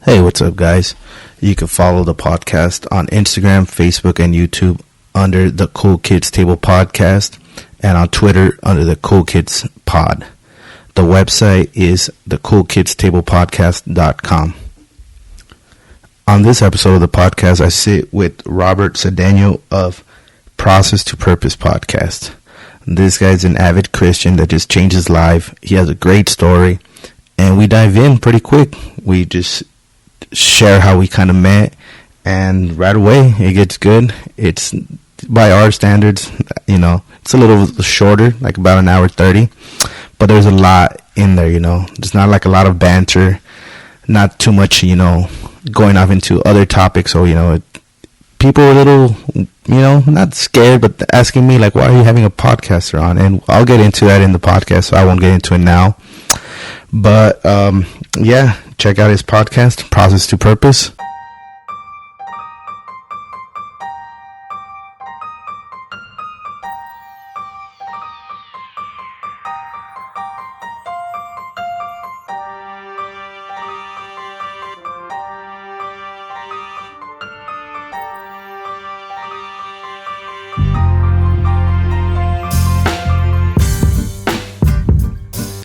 Hey, what's up, guys? You can follow the podcast on Instagram, Facebook, and YouTube under the Cool Kids Table Podcast, and on Twitter under the Cool Kids Pod. The website is thecoolkidstablepodcast.com. On this episode of the podcast, I sit with Robert Cedeno of Process to Purpose podcast. This guy's an avid Christian that just changed his life. He has a great story, and we dive in pretty quick. We just share how we kind of met, and right away it gets good. It's by our standards, it's a little shorter, like about an hour 30, but there's a lot in there. There's not like a lot of banter, not too much going off into other topics. So people were a little not scared, but asking me like, why are you having a podcaster on? And I'll get into that in the podcast, so I won't get into it now. But check out his podcast, Process to Purpose.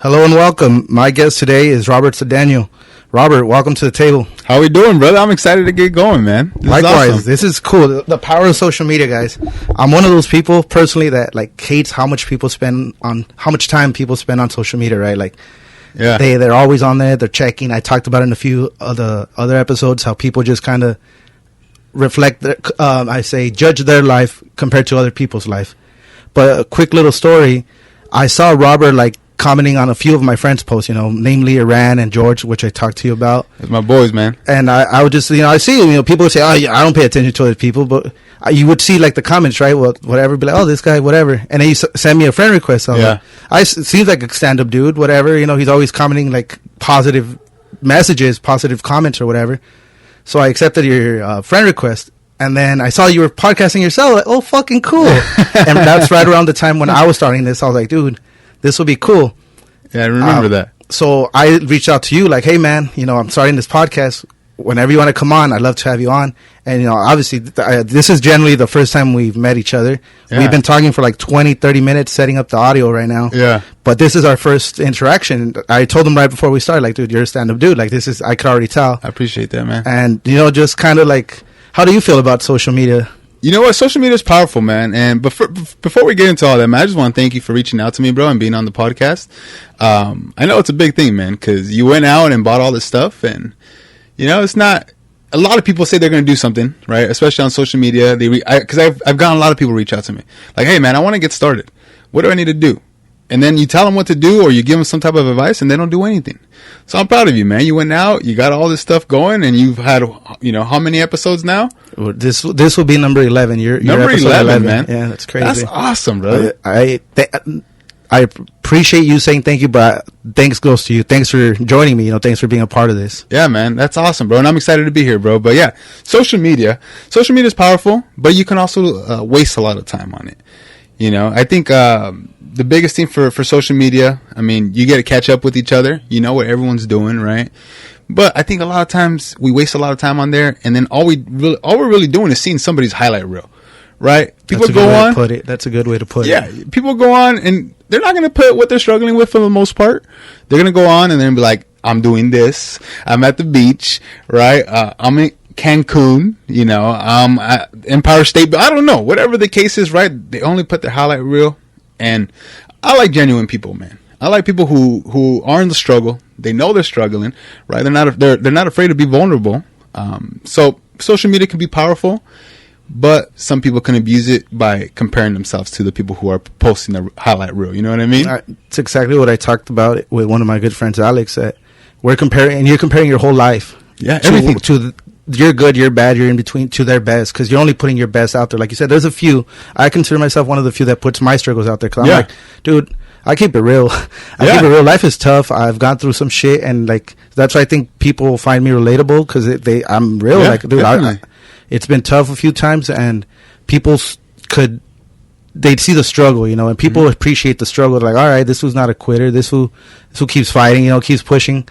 Hello and welcome. My guest today is Robert Cedeno. Robert, welcome to the table. How we doing, brother? I'm excited to get going, man. Likewise, awesome. This is cool. The power of social media, guys. I'm one of those people personally that hates how much time people spend on social media, right? They're always on there. They're checking. I talked about it in a few of the other episodes, how people just kind of reflect judge their life compared to other people's life. But a quick little story. I saw Robert commenting on a few of my friends' posts, namely Iran and George, which I talked to you about. It's my boys, man. And I would just, I see, people would say, oh, yeah, I don't pay attention to other people, but you would see the comments, right? Well, whatever, be like, oh, this guy, whatever. And then you send me a friend request. So yeah. It seems like a stand-up dude, whatever. He's always commenting positive messages, positive comments or whatever. So I accepted your friend request. And then I saw you were podcasting yourself. Oh, fucking cool. And that's right around the time when I was starting this. I was like, dude, this will be cool. Yeah, I remember that. So I reached out to you hey, man, I'm starting this podcast. Whenever you want to come on, I'd love to have you on. And, obviously, this is generally the first time we've met each other. Yeah. We've been talking for 20, 30 minutes, setting up the audio right now. Yeah. But this is our first interaction. I told him right before we started, dude, you're a stand-up dude. I could already tell. I appreciate that, man. And, just kind of how do you feel about social media? You know what? Social media is powerful, man. And before we get into all that, man, I just want to thank you for reaching out to me, bro, and being on the podcast. I know it's a big thing, man, because you went out and bought all this stuff. And, it's not – a lot of people say they're going to do something, right, especially on social media. Because I've gotten a lot of people reach out to me. Hey, man, I want to get started. What do I need to do? And then you tell them what to do, or you give them some type of advice, and they don't do anything. So I'm proud of you, man. You went out, you got all this stuff going, and you've had, how many episodes now? This will be number 11. You're number 11, man. Yeah, that's crazy. That's awesome, brother. I appreciate you saying thank you, but thanks goes to you. Thanks for joining me. Thanks for being a part of this. Yeah, man. That's awesome, bro. And I'm excited to be here, bro. But yeah, social media is powerful, but you can also waste a lot of time on it. I think the biggest thing for social media, you get to catch up with each other. You know what everyone's doing, right? But I think a lot of times we waste a lot of time on there, and then all we're really doing is seeing somebody's highlight reel, right? People go on. That's a good way to put it. Yeah, people go on, and they're not going to put what they're struggling with for the most part. They're going to go on and then be like, I'm doing this. I'm at the beach, right? I'm in Cancun, I'm at Empire State, but I don't know. Whatever the case is, right? They only put their highlight reel, and I like genuine people, man. I like people who are in the struggle. They know they're struggling, right? They're not afraid to be vulnerable. So social media can be powerful, but some people can abuse it by comparing themselves to the people who are posting the highlight reel. You know what I mean? It's exactly what I talked about with one of my good friends, Alex. That you're comparing your whole life. Yeah, everything to you're good, you're bad, you're in between to their best, because you're only putting your best out there. Like you said, there's a few. I consider myself one of the few that puts my struggles out there, because I'm dude, I keep it real. I keep it real. Life is tough. I've gone through some shit, and that's why I think people find me relatable, because I'm real. Yeah, dude, it's been tough a few times, and people they'd see the struggle, and people appreciate the struggle. They're like, all right, this was not a quitter. This who keeps fighting, keeps pushing.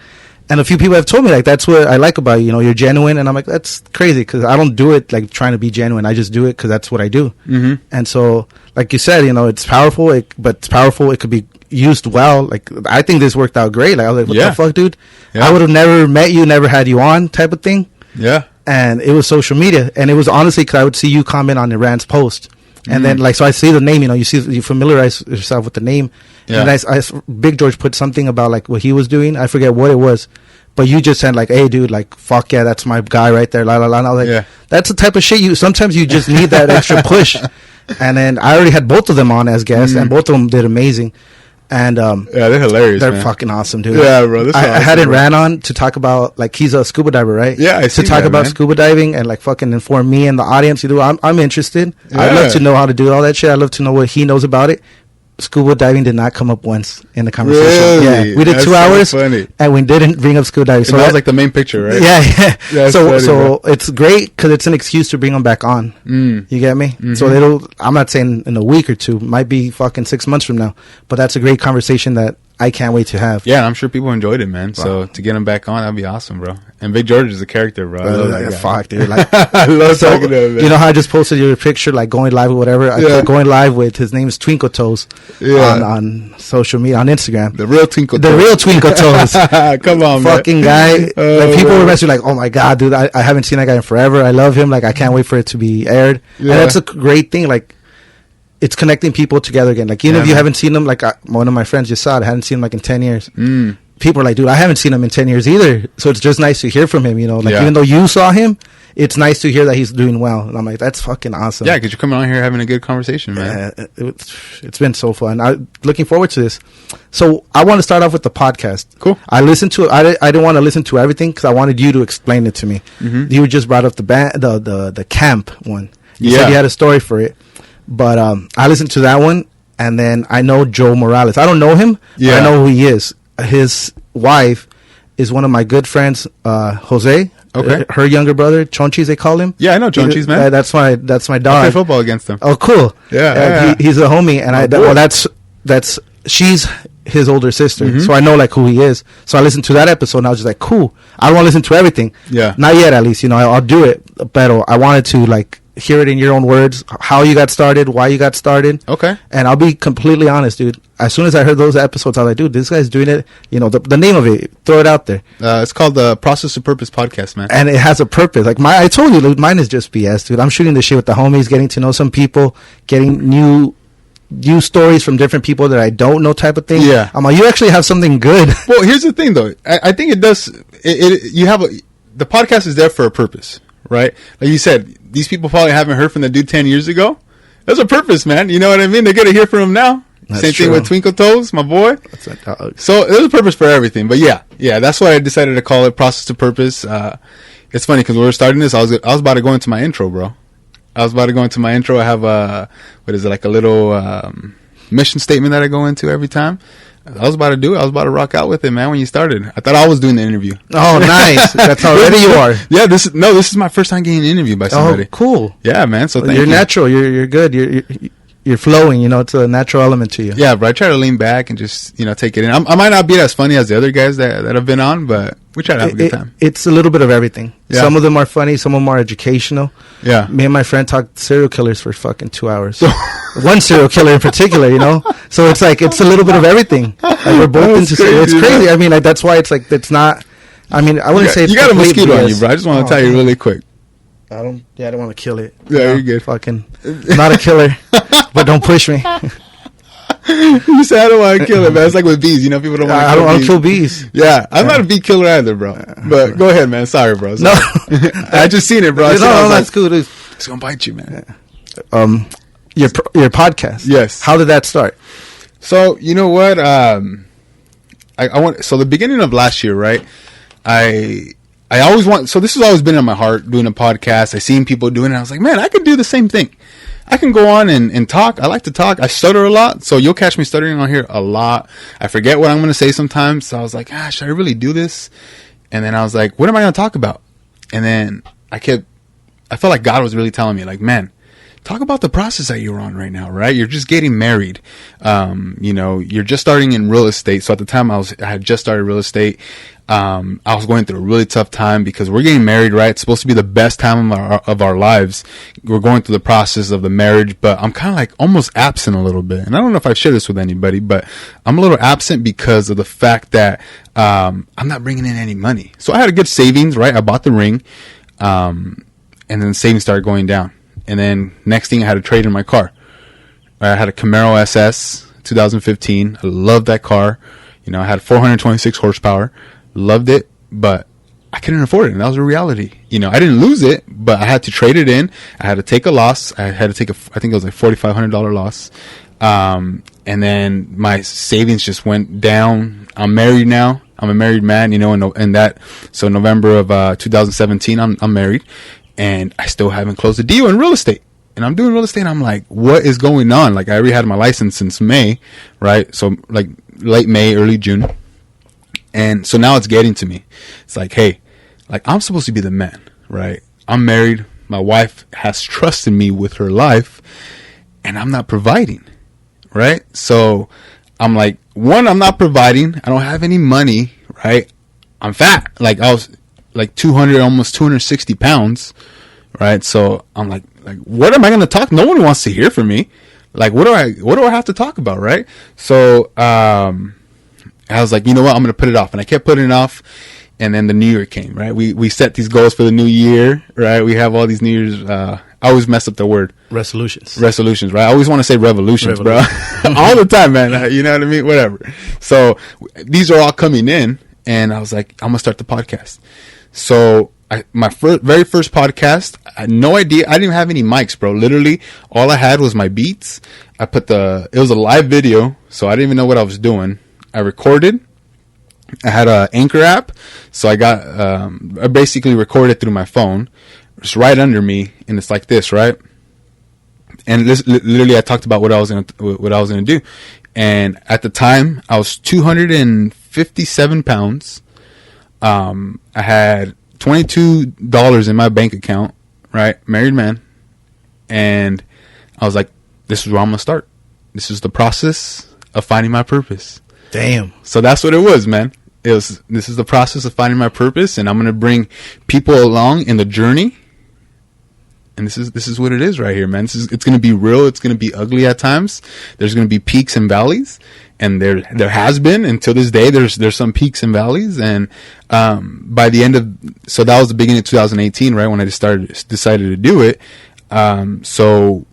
And a few people have told me, like, that's what I like about you. You know, you're genuine. And I'm like, that's crazy because I don't do it like trying to be genuine. I just do it because that's what I do. Mm-hmm. And so, like you said, you know, it's powerful, but it's powerful. It could be used well. Like, I think this worked out great. Like, I was like, what the fuck, dude? Yeah. I would have never met you, never had you on type of thing. Yeah. And it was social media. And it was honestly because I would see you comment on Iran's post. And then, like, so I see the name, you know, you familiarize yourself with the name. Yeah. And Big George put something about, like, what he was doing. I forget what it was. But you just said, like, hey, dude, like, fuck yeah, that's my guy right there, la, la, la. And I was like, that's the type of shit sometimes you just need that extra push. And then I already had both of them on as guests, and both of them did amazing. And they're hilarious. They're fucking awesome, dude. Yeah, bro. I had Ran on to talk about, like, he's a scuba diver, right? Yeah, I see to talk that, about man. Scuba diving and, like, fucking inform me and the audience. You know, I'm interested. Yeah. I'd love to know how to do all that shit. I'd love to know what he knows about it. Scuba diving did not come up once in the conversation. Really? Yeah, we did 2 hours, and we didn't bring up scuba diving. So that was like the main picture, right? Yeah. So it's great because it's an excuse to bring them back on. You get me? Mm-hmm. So I'm not saying in a week or two, might be fucking 6 months from now, but that's a great conversation that I can't wait to have. Yeah, I'm sure people enjoyed it, man. Wow. So to get him back on, that'd be awesome, bro. And Big George is a character, bro. I love that guy. Fuck, dude. Like, I love talking to him, man. You know how I just posted your picture, like going live or whatever? I put going live with his name is Twinkle Toes on social media, on Instagram. The real Twinkle Toes. The real Twinkle Toes. Come on, fucking man. Guy. Like, people were messaging like, oh my God, dude, I haven't seen that guy in forever. I love him. Like, I can't wait for it to be aired. Yeah. And that's a great thing. Like, it's connecting people together again. Like, even if you haven't seen them, like, one of my friends just saw it. I hadn't seen him, like, in 10 years. People are like, dude, I haven't seen him in 10 years either. So it's just nice to hear from him, you know? Like, even though you saw him, it's nice to hear that he's doing well. And I'm like, that's fucking awesome. Yeah, because you're coming on here having a good conversation, man. It's been so fun. I'm looking forward to this. So I want to start off with the podcast. Cool. I listened to it. I didn't want to listen to everything because I wanted you to explain it to me. Mm-hmm. You just brought up the camp one. You said you had a story for it. But I listened to that one, and then I know Joe Morales. I don't know him, but I know who he is. His wife is one of my good friends, Jose. Okay. Her younger brother, Chonchis, they call him. Yeah, I know Chonchis, man. That's my dog. I play football against him. Oh, cool. Yeah. He's a homie, and she's his older sister, so I know, like, who he is. So I listened to that episode, and I was just like, cool. I don't want to listen to everything. Yeah. Not yet, at least. You know, I'll do it, but I wanted to, like, hear it in your own words, how you got started, why you got started. Okay. And I'll be completely honest, dude. As soon as I heard those episodes, I was like, dude, this guy's doing it. You know, the name of it, throw it out there. It's called the Process to Purpose podcast, man. And it has a purpose. Like, I told you, dude, mine is just BS, dude. I'm shooting this shit with the homies, getting to know some people, getting new stories from different people that I don't know, type of thing. Yeah. I'm like, you actually have something good. Well, here's the thing, though. I think it does. The podcast is there for a purpose, right? Like you said, these people probably haven't heard from the dude 10 years ago. There's a purpose, man. You know what I mean? They're going to hear from him now. That's Same true. thing with Twinkle Toes, my boy. That's a dog. So there's a purpose for everything. But yeah, that's why I decided to call it Process to Purpose. It's funny because when we were starting this, I was about to go into my intro, bro. I have like a little mission statement that I go into every time. I was about to do it. I was about to rock out with it, man, when you started. I thought I was doing the interview. Oh, nice. That's how ready you are. Yeah, this is my first time getting an interview by somebody. Oh, cool. Yeah, man. So you're natural. You're good. You're flowing. You know, it's a natural element to you. Yeah, but I try to lean back and just, take it in. I might not be as funny as the other guys that have been on, but we try to have a good time. It's a little bit of everything. Yeah. Some of them are funny. Some of them are educational. Yeah. Me and my friend talked serial killers for fucking 2 hours. One serial killer in particular, So it's like, it's a little bit of everything. Like, we're both into serial. It's crazy. I mean, like, that's why it's like, it's not, I mean, I wouldn't say it's you got a mosquito on you, bro. I just want to tell you really quick. I don't want to kill it. Yeah, you're good. Fucking, not a killer, but don't push me. You said I don't want to kill it, man. It's like with bees. People don't want to kill bees. I don't want to kill bees. Yeah, I'm not a bee killer either, bro. But go ahead, man. Sorry, bro. No. I just seen it, bro. No, that's cool, dude. It's going to bite you, man. Your podcast. Yes. How did that start? So, you know what? So the beginning of last year, right? I always so this has always been in my heart, doing a podcast. I seen people doing it. I was like, man, I could do the same thing. I can go on and talk. I like to talk. I stutter a lot. So you'll catch me stuttering on here a lot. I forget what I'm going to say sometimes. So I was like, should I really do this? And then I was like, what am I going to talk about? And then I felt like God was really telling me, like, man, talk about the process that you're on right now, right? You're just getting married. You're just starting in real estate. So at the time I had just started real estate. I was going through a really tough time because we're getting married, right? It's supposed to be the best time of our lives. We're going through the process of the marriage, but I'm kind of like almost absent a little bit. And I don't know if I've shared this with anybody, but I'm a little absent because of the fact that I'm not bringing in any money. So I had a good savings, right? I bought the ring, and then savings started going down. And then next thing, I had to trade in my car. I had a Camaro SS 2015. I loved that car. You know, I had 426 horsepower. Loved it, but I couldn't afford it. And that was a reality. You know, I didn't lose it, but I had to trade it in. I had to take a loss. I had to take I think it was like $4,500 loss. And then my savings just went down. I'm married now. I'm a married man, you know, so November of 2017, I'm married, and I still haven't closed a deal in real estate. And I'm doing real estate, and I'm like, what is going on? Like, I already had my license since May, right? So, like, late May, early June. And so now it's getting to me. It's like, hey, like, I'm supposed to be the man, right? I'm married. My wife has trusted me with her life, and I'm not providing, right? So I'm like, one, I'm not providing. I don't have any money, right? I'm fat. Like, I was like 200, almost 260 pounds, right? So I'm like, what am I going to talk? No one wants to hear from me. Like, what do I have to talk about, right? So, I was like, you know what? I'm going to put it off. And I kept putting it off. And then the New Year came, right? We set these goals for the new year, right? We have all these New Year's, I always mess up the word. Resolutions, right? I always want to say revolutions, bro. All the time, man. You know what I mean? Whatever. So these are all coming in. And I was like, I'm going to start the podcast. So my very first podcast, I had no idea. I didn't even have any mics, bro. Literally, all I had was my beats. It was a live video, so I didn't even know what I was doing. I recorded. I had an Anchor app, so I basically recorded through my phone. It's right under me, and it's like this, right? And literally, I talked about what I was gonna do. And at the time, I was 257 pounds. I had $22 in my bank account, right? Married man. And I was like, this is where I'm going to start. This is the process of finding my purpose. Damn. So that's what it was, man. This is the process of finding my purpose, and I'm going to bring people along in the journey. And this is what it is right here, man. It's going to be real. It's going to be ugly at times. There's going to be peaks and valleys. And there has been until this day. There's some peaks and valleys, and by the end so that was the beginning of 2018, right when I decided to do it. So,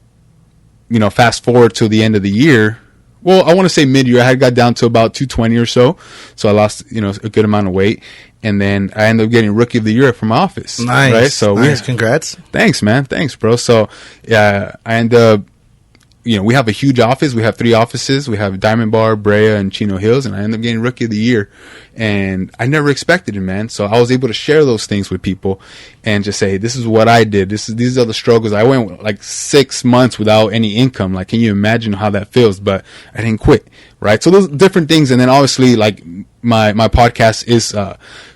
you know, fast forward to the end of the year. Well, I want to say mid-year. I had got down to about 220 or so, so I lost, you know, a good amount of weight, and then I ended up getting Rookie of the Year from my office. Nice, right? So nice. Congrats. Thanks, man. Thanks, bro. So yeah, I ended up. You know, we have a huge office. We have 3 offices. We have Diamond Bar, Brea, and Chino Hills. And I ended up getting Rookie of the Year. And I never expected it, man. So I was able to share those things with people and just say, this is what I did. These are the struggles. I went like 6 months without any income. Like, can you imagine how that feels? But I didn't quit, right? So those different things. And then obviously, like, my podcast is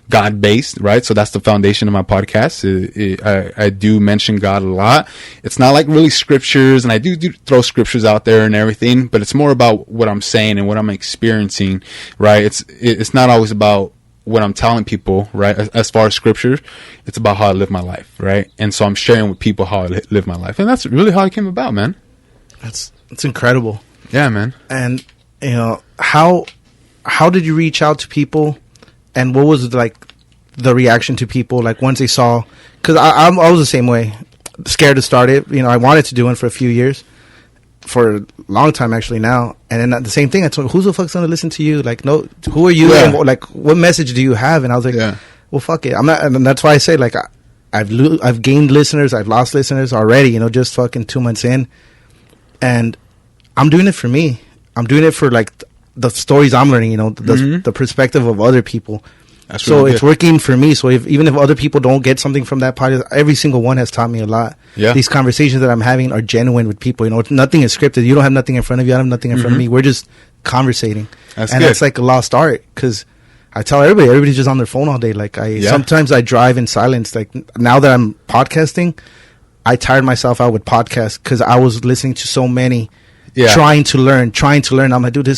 God-based, right? So that's the foundation of my podcast. I do mention God a lot. It's not like really scriptures, and I do throw scriptures out there and everything, but it's more about what I'm saying and what I'm experiencing, right? It's not always about what I'm telling people, right? As far as scripture, it's about how I live my life, right? And so I'm sharing with people how I live my life, and that's really how it came about, man. It's incredible. Yeah, man. And you know, how did you reach out to people? And what was like the reaction to people, like once they saw? Because I was the same way, scared to start it. You know, I wanted to do it for a few years, for a long time actually now. And then the same thing, I told, who's the fuck's gonna listen to you? Like, no, who are you? Yeah. And like, what message do you have? And I was like, well, fuck it, I'm not. And that's why I say, like, I've gained listeners, I've lost listeners already. You know, just fucking 2 months in, and I'm doing it for me. I'm doing it for like the stories I'm learning, you know, the perspective of other people. That's so really it's good. working for me. So even if other people don't get something from that podcast, every single one has taught me a lot. Yeah. These conversations that I'm having are genuine with people. You know, nothing is scripted. You don't have nothing in front of you. I have nothing in front of me. We're just conversating. That's and good. that's like a lost art, because I tell everybody's just on their phone all day. Like sometimes I drive in silence. Like now that I'm podcasting, I tired myself out with podcasts because I was listening to so many. trying to learn. I'm like, dude,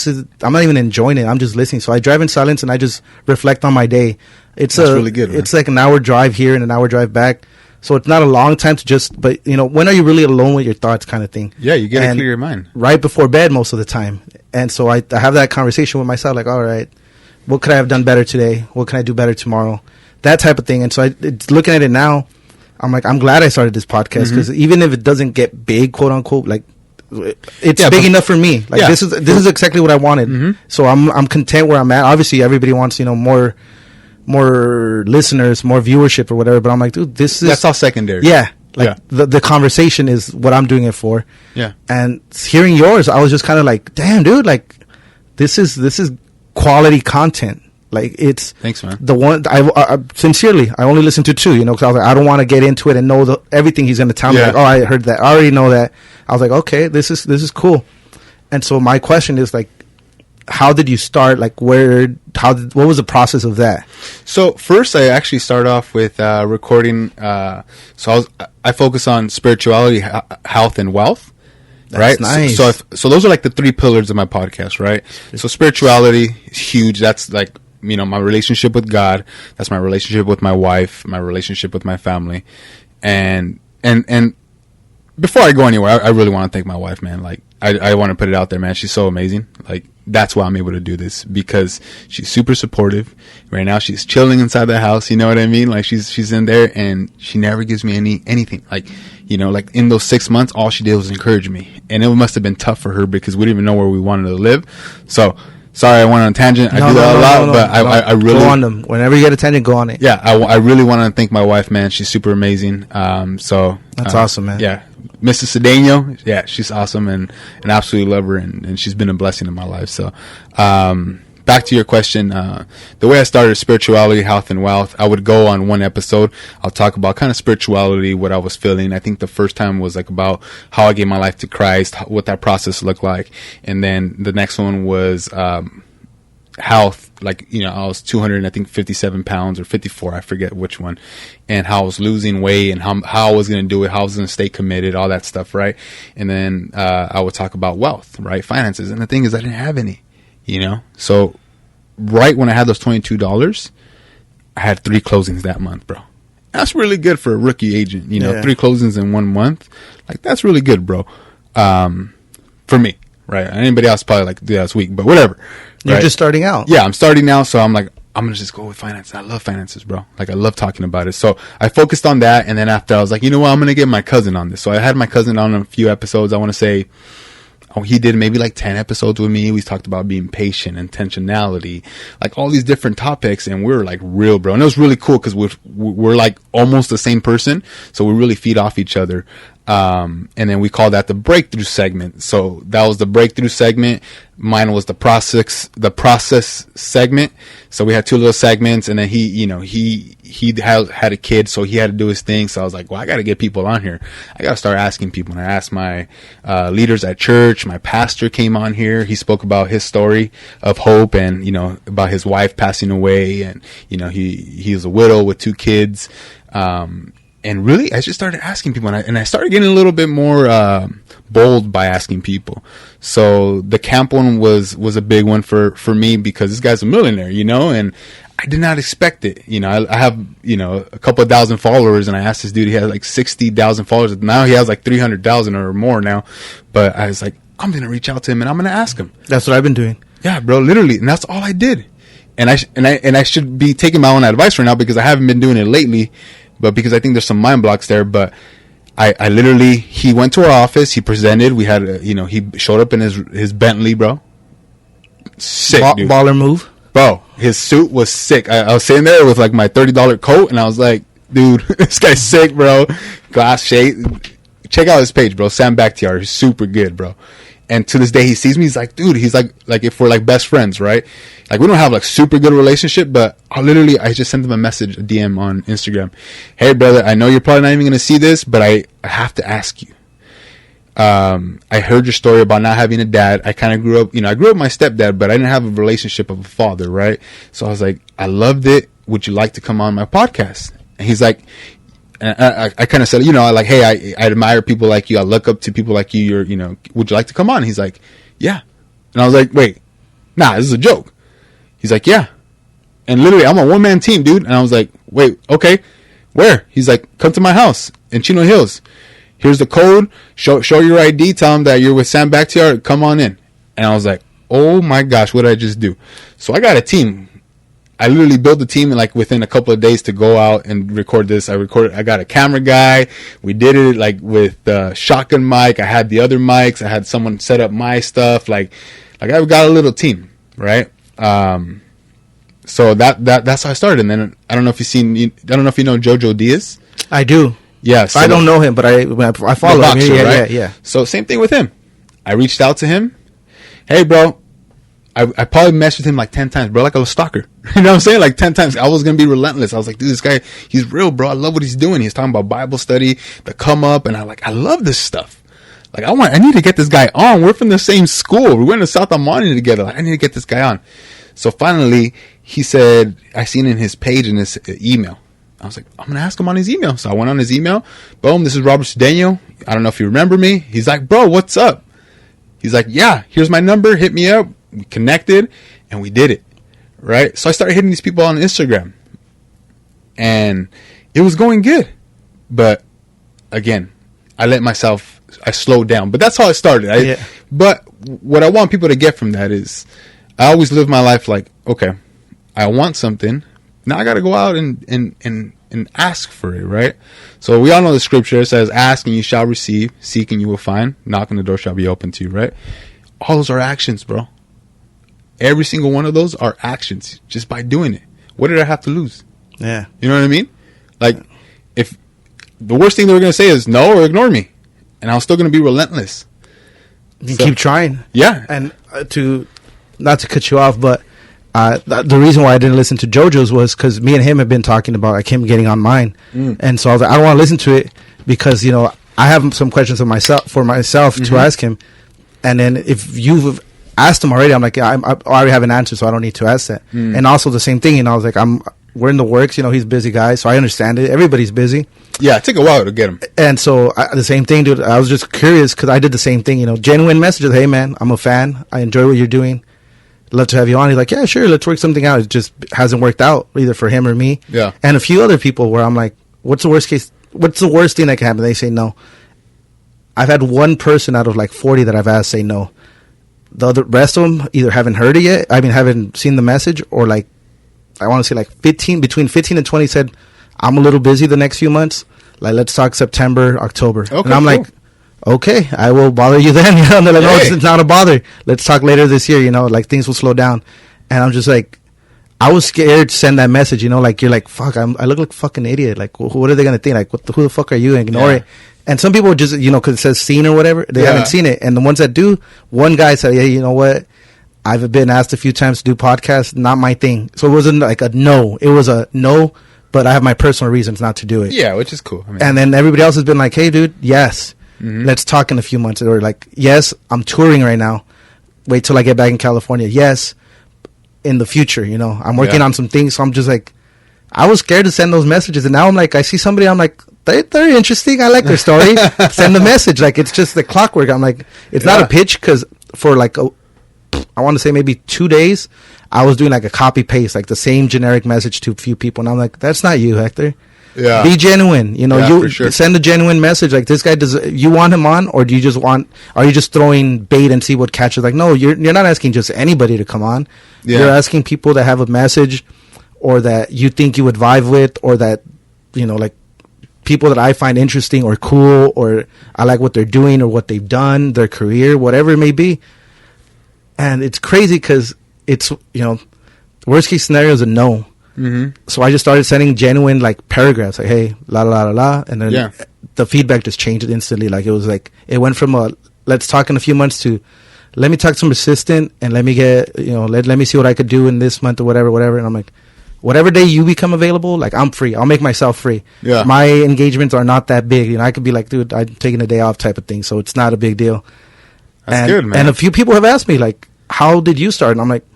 I'm not even enjoying it. I'm just listening. So I drive in silence and I just reflect on my day. That's really good, man. It's like an hour drive here and an hour drive back. So it's not a long time to just, but when are you really alone with your thoughts kind of thing? Yeah, you get to clear your mind. Right before bed most of the time. And so I have that conversation with myself, like, all right, what could I have done better today? What can I do better tomorrow? That type of thing. And so looking at it now, I'm like, I'm glad I started this podcast because even if it doesn't get big, quote unquote, like it's big enough for me. Like this is exactly what I wanted. So I'm content where I'm at. Obviously, everybody wants more listeners, more viewership or whatever. But I'm like, dude, that's all secondary. Yeah, the conversation is what I'm doing it for. Yeah, and hearing yours, I was just kind of like, damn, dude, like this is quality content. Like it's thanks, man. The one I sincerely, I only listened to 2, because I was like, I don't want to get into it and know everything he's going to tell me. Like, oh, I heard that, I already know that. I was like, okay, this is cool. And so my question is like, how did you start? Like, what was the process of that? So first, I actually started off with recording. So I focus on spirituality, health, and wealth. That's right. Nice. So those are like the 3 pillars of my podcast, right? So spirituality is huge. That's like, my relationship with God. That's my relationship with my wife, my relationship with my family. And before I go anywhere, I really want to thank my wife, man. Like, I want to put it out there, man. She's so amazing. Like, that's why I'm able to do this, because she's super supportive. Right now, she's chilling inside the house. You know what I mean? Like, she's in there and she never gives me anything. Like, like in those 6 months, all she did was encourage me. And it must have been tough for her because we didn't even know where we wanted to live. So, sorry, I went on a tangent. I do that a lot, but I really... Go on them. Whenever you get a tangent, go on it. Yeah, I really want to thank my wife, man. She's super amazing. That's awesome, man. Yeah. Mrs. Cedeno, yeah, she's awesome and absolutely love her, and she's been a blessing in my life. So, back to your question, the way I started spirituality, health, and wealth, I would go on one episode. I'll talk about kind of spirituality, what I was feeling. I think the first time was like about how I gave my life to Christ, what that process looked like. And then the next one was health. Like, I was 257 pounds or 54, I forget which one, and how I was losing weight and how I was going to do it, how I was going to stay committed, all that stuff, right? And then I would talk about wealth, right? Finances. And the thing is, I didn't have any. So right when I had those $22, I had 3 closings that month, bro. That's really good for a rookie agent, 3 closings in 1 month. Like, that's really good, bro. For me, right? Anybody else probably like, dude, that's weak, but whatever. You're just starting out. Yeah, I'm starting out. So I'm like, I'm going to just go with finance. I love finances, bro. Like, I love talking about it. So I focused on that. And then after I was like, you know what? I'm going to get my cousin on this. So I had my cousin on a few episodes. I want to say, he did maybe like 10 episodes with me. We talked about being patient, intentionality, like all these different topics. And we were like real, bro. And it was really cool because we're like almost the same person. So we really feed off each other. And then we call that the breakthrough segment. So that was the breakthrough segment. Mine was the process segment. So we had 2 little segments, and then he had a kid, so he had to do his thing. So I was like, well, I got to get people on here. I got to start asking people. And I asked my leaders at church. My pastor came on here. He spoke about his story of hope and, about his wife passing away. And, he was a widow with 2 kids. And really, I just started asking people, and I started getting a little bit more bold by asking people. So the camp one was a big one for me because this guy's a millionaire, and I did not expect it. I have, a couple of thousand followers, and I asked this dude, he had like 60,000 followers. Now he has like 300,000 or more now. But I was like, I'm going to reach out to him and I'm going to ask him. That's what I've been doing. Yeah, bro, literally. And that's all I did. And I should be taking my own advice right now because I haven't been doing it lately. But because I think there's some mind blocks there, but I literally, he went to our office, he presented, we had, he showed up in his Bentley, bro. Sick, dude. Baller move. Bro, his suit was sick. I was sitting there with like my $30 coat, and I was like, dude, this guy's sick, bro. Glass shade. Check out his page, bro. Sam Bakhtiar. He's super good, bro. And to this day, he sees me. He's like, dude, he's like if we're like best friends, right? Like, we don't have like super good relationship, but I just sent him a message, a DM on Instagram. Hey, brother, I know you're probably not even going to see this, but I have to ask you. I heard your story about not having a dad. I kind of grew up, I grew up with my stepdad, but I didn't have a relationship of a father, right? So I was like, I loved it. Would you like to come on my podcast? And he's like, And I kind of said, like, hey, I admire people like you. I look up to people like you. Would you like to come on? He's like, yeah. And I was like, wait, nah, this is a joke. He's like, yeah. And literally, I'm a one-man team, dude. And I was like, wait, okay, where? He's like, come to my house in Chino Hills. Here's the code. Show your ID. Tell them that you're with Sam Bakhtiar. Come on in. And I was like, oh my gosh, what did I just do? So I got a team. I literally built the team like within a couple of days to go out and record this. I got a camera guy. We did it like with shotgun mic. I had the other mics. I had someone set up my stuff. Like I got a little team, right? So that's how I started. And then I don't know if you know Jojo Diaz. I do. Yeah. So I don't know him, but I follow him. Boxer, right? Yeah. So same thing with him. I reached out to him. Hey, bro. I probably messaged him like 10 times, bro, like I was a stalker. You know what I'm saying? Like 10 times. I was going to be relentless. I was like, dude, this guy, he's real, bro. I love what he's doing. He's talking about Bible study, the come up, and I love this stuff. Like, I need to get this guy on. We're from the same school. We went to South Amani together. Like, I need to get this guy on. So finally, he said, I seen in his page in his email. I was like, I'm going to ask him on his email. So I went on his email. Boom, this is Robert Cedeno. I don't know if you remember me. He's like, bro, what's up? He's like, yeah, here's my number. Hit me up. We connected and we did it, right? So I started hitting these people on Instagram and it was going good. But again, I slowed down, but that's how it started. But what I want people to get from that is I always live my life like, okay, I want something. Now I got to go out and ask for it, right? So we all know the scripture. It says, ask and you shall receive, seek and you will find, knock and the door shall be open to you, right? All those are actions, bro. Every single one of those are actions just by doing it. What did I have to lose? Yeah. You know what I mean? Like, if the worst thing they were going to say is no or ignore me, and I was still going to be relentless. You keep trying. Yeah. And not to cut you off, but the reason why I didn't listen to JoJo's was because me and him have been talking about like him getting on mine. And so I was like, I don't want to listen to it because, I have some questions for myself to ask him. And then if you've asked him already, I'm like, I already have an answer, so I don't need to ask that. And also the same thing, I was like, we're in the works, he's a busy guy, so I understand it. Everybody's busy. Yeah, it took a while to get him. And so the same thing, dude. I was just curious because I did the same thing, genuine messages. Hey, man, I'm a fan. I enjoy what you're doing. Love to have you on. He's like, yeah, sure, let's work something out. It just hasn't worked out either for him or me. Yeah. And a few other people where I'm like, what's the worst thing that can happen? They say no. I've had one person out of like 40 that I've asked say no. The rest of them either haven't heard it yet. I mean, haven't seen the message, or like, I want to say like between 15 and 20 said, I'm a little busy the next few months. Like, let's talk September, October. Okay, and I'm like, okay, I will bother you then. And they're like, no, it's not a bother. Let's talk later this year. Like things will slow down. And I'm just like, I was scared to send that message. Like you're like, fuck, I look like a fucking idiot. Like, what are they gonna think? Like, who the fuck are you? And ignore it. And some people just, because it says seen or whatever, they haven't seen it. And the ones that do, one guy said, yeah, you know what? I've been asked a few times to do podcasts, not my thing. So it wasn't like a no. It was a no, but I have my personal reasons not to do it. Yeah, which is cool. And then everybody else has been like, hey, dude, yes. Let's talk in a few months. Or like, yes, I'm touring right now. Wait till I get back in California. Yes, in the future, I'm working on some things. So I'm just like, I was scared to send those messages. And now I'm like, I see somebody, I'm like, they're interesting. I like their story. Send the message. Like, it's just the clockwork. I'm like, it's not a pitch, because for like, I want to say maybe 2 days, I was doing like a copy paste, like the same generic message to a few people. And I'm like, that's not you, Hector. Yeah. Be genuine. You for sure. Send a genuine message. Like, this guy, you want him on, or are you just throwing bait and see what catches? Like, no, you're not asking just anybody to come on. Yeah. You're asking people that have a message, or that you think you would vibe with, or that, like people that I find interesting or cool, or I like what they're doing or what they've done, their career, whatever it may be. And it's crazy because it's, worst case scenario is a no. So I just started sending genuine like paragraphs, like, hey, la la la la, and then the feedback just changed instantly. Like, it was like, it went from let's talk in a few months to let me talk to some assistant and let me get, let me see what I could do in this month or whatever. And I'm like, whatever day you become available, like, I'm free. I'll make myself free. Yeah. My engagements are not that big. I could be like, dude, I'm taking a day off type of thing. So it's not a big deal. That's good, man. And a few people have asked me, like, how did you start? And I'm like,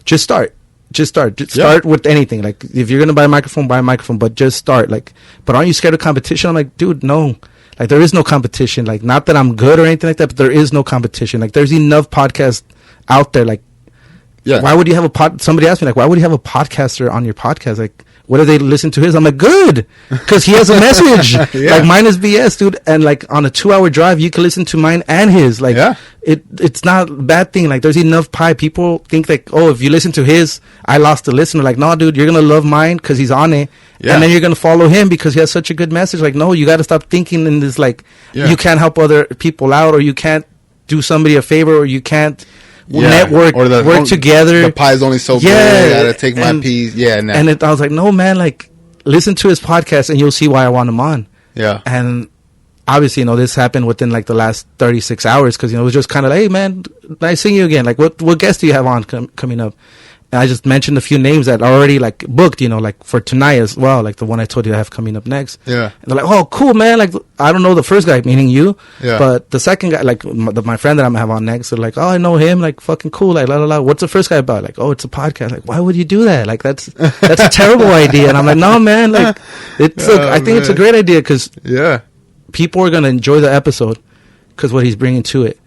just start. just start. Just start with anything. Like, if you're gonna buy a microphone, but just start. Like, but aren't you scared of competition? I'm like, dude, no. Like, there is no competition. Like, not that I'm good or anything like that, but there is no competition. Like, there's enough podcasts out there. Like, why would you have somebody asked me, like, why would you have a podcaster on your podcast? Like, what do they listen to his? I'm like, good, because he has a message. Like, mine is BS, dude. And like, on a 2-hour drive, you can listen to mine and his. Like, it's not a bad thing. Like, there's enough pie. People think like, oh, if you listen to his, I lost a listener. Like, no, dude, you're gonna love mine because he's on it, and then you're gonna follow him because he has such a good message. Like, no, you got to stop thinking in this like, you can't help other people out, or you can't do somebody a favor, or you can't network, or work together. The pie's only so big. I gotta take my piece. And I was like, no, man, like, listen to his podcast and you'll see why I want him on. And obviously, you know, this happened within like the last 36 hours, because, you know, it was just kind of like, hey, man, nice seeing you again. Like, what guests do you have on coming up? And I just mentioned a few names that are already like booked, you know, like for tonight as well, like the one I told you I have coming up next. And they're like, oh, cool, man. Like, I don't know the first guy, meaning you, but the second guy, like my friend that I'm gonna have on next, they're like, oh, I know him, like, fucking cool, like, la la la. What's the first guy about? Like, oh, it's a podcast. Like, why would you do that? Like, that's a terrible idea. And I'm like, no, man, like, I think it's a great idea, because people are gonna enjoy the episode because what he's bringing to it.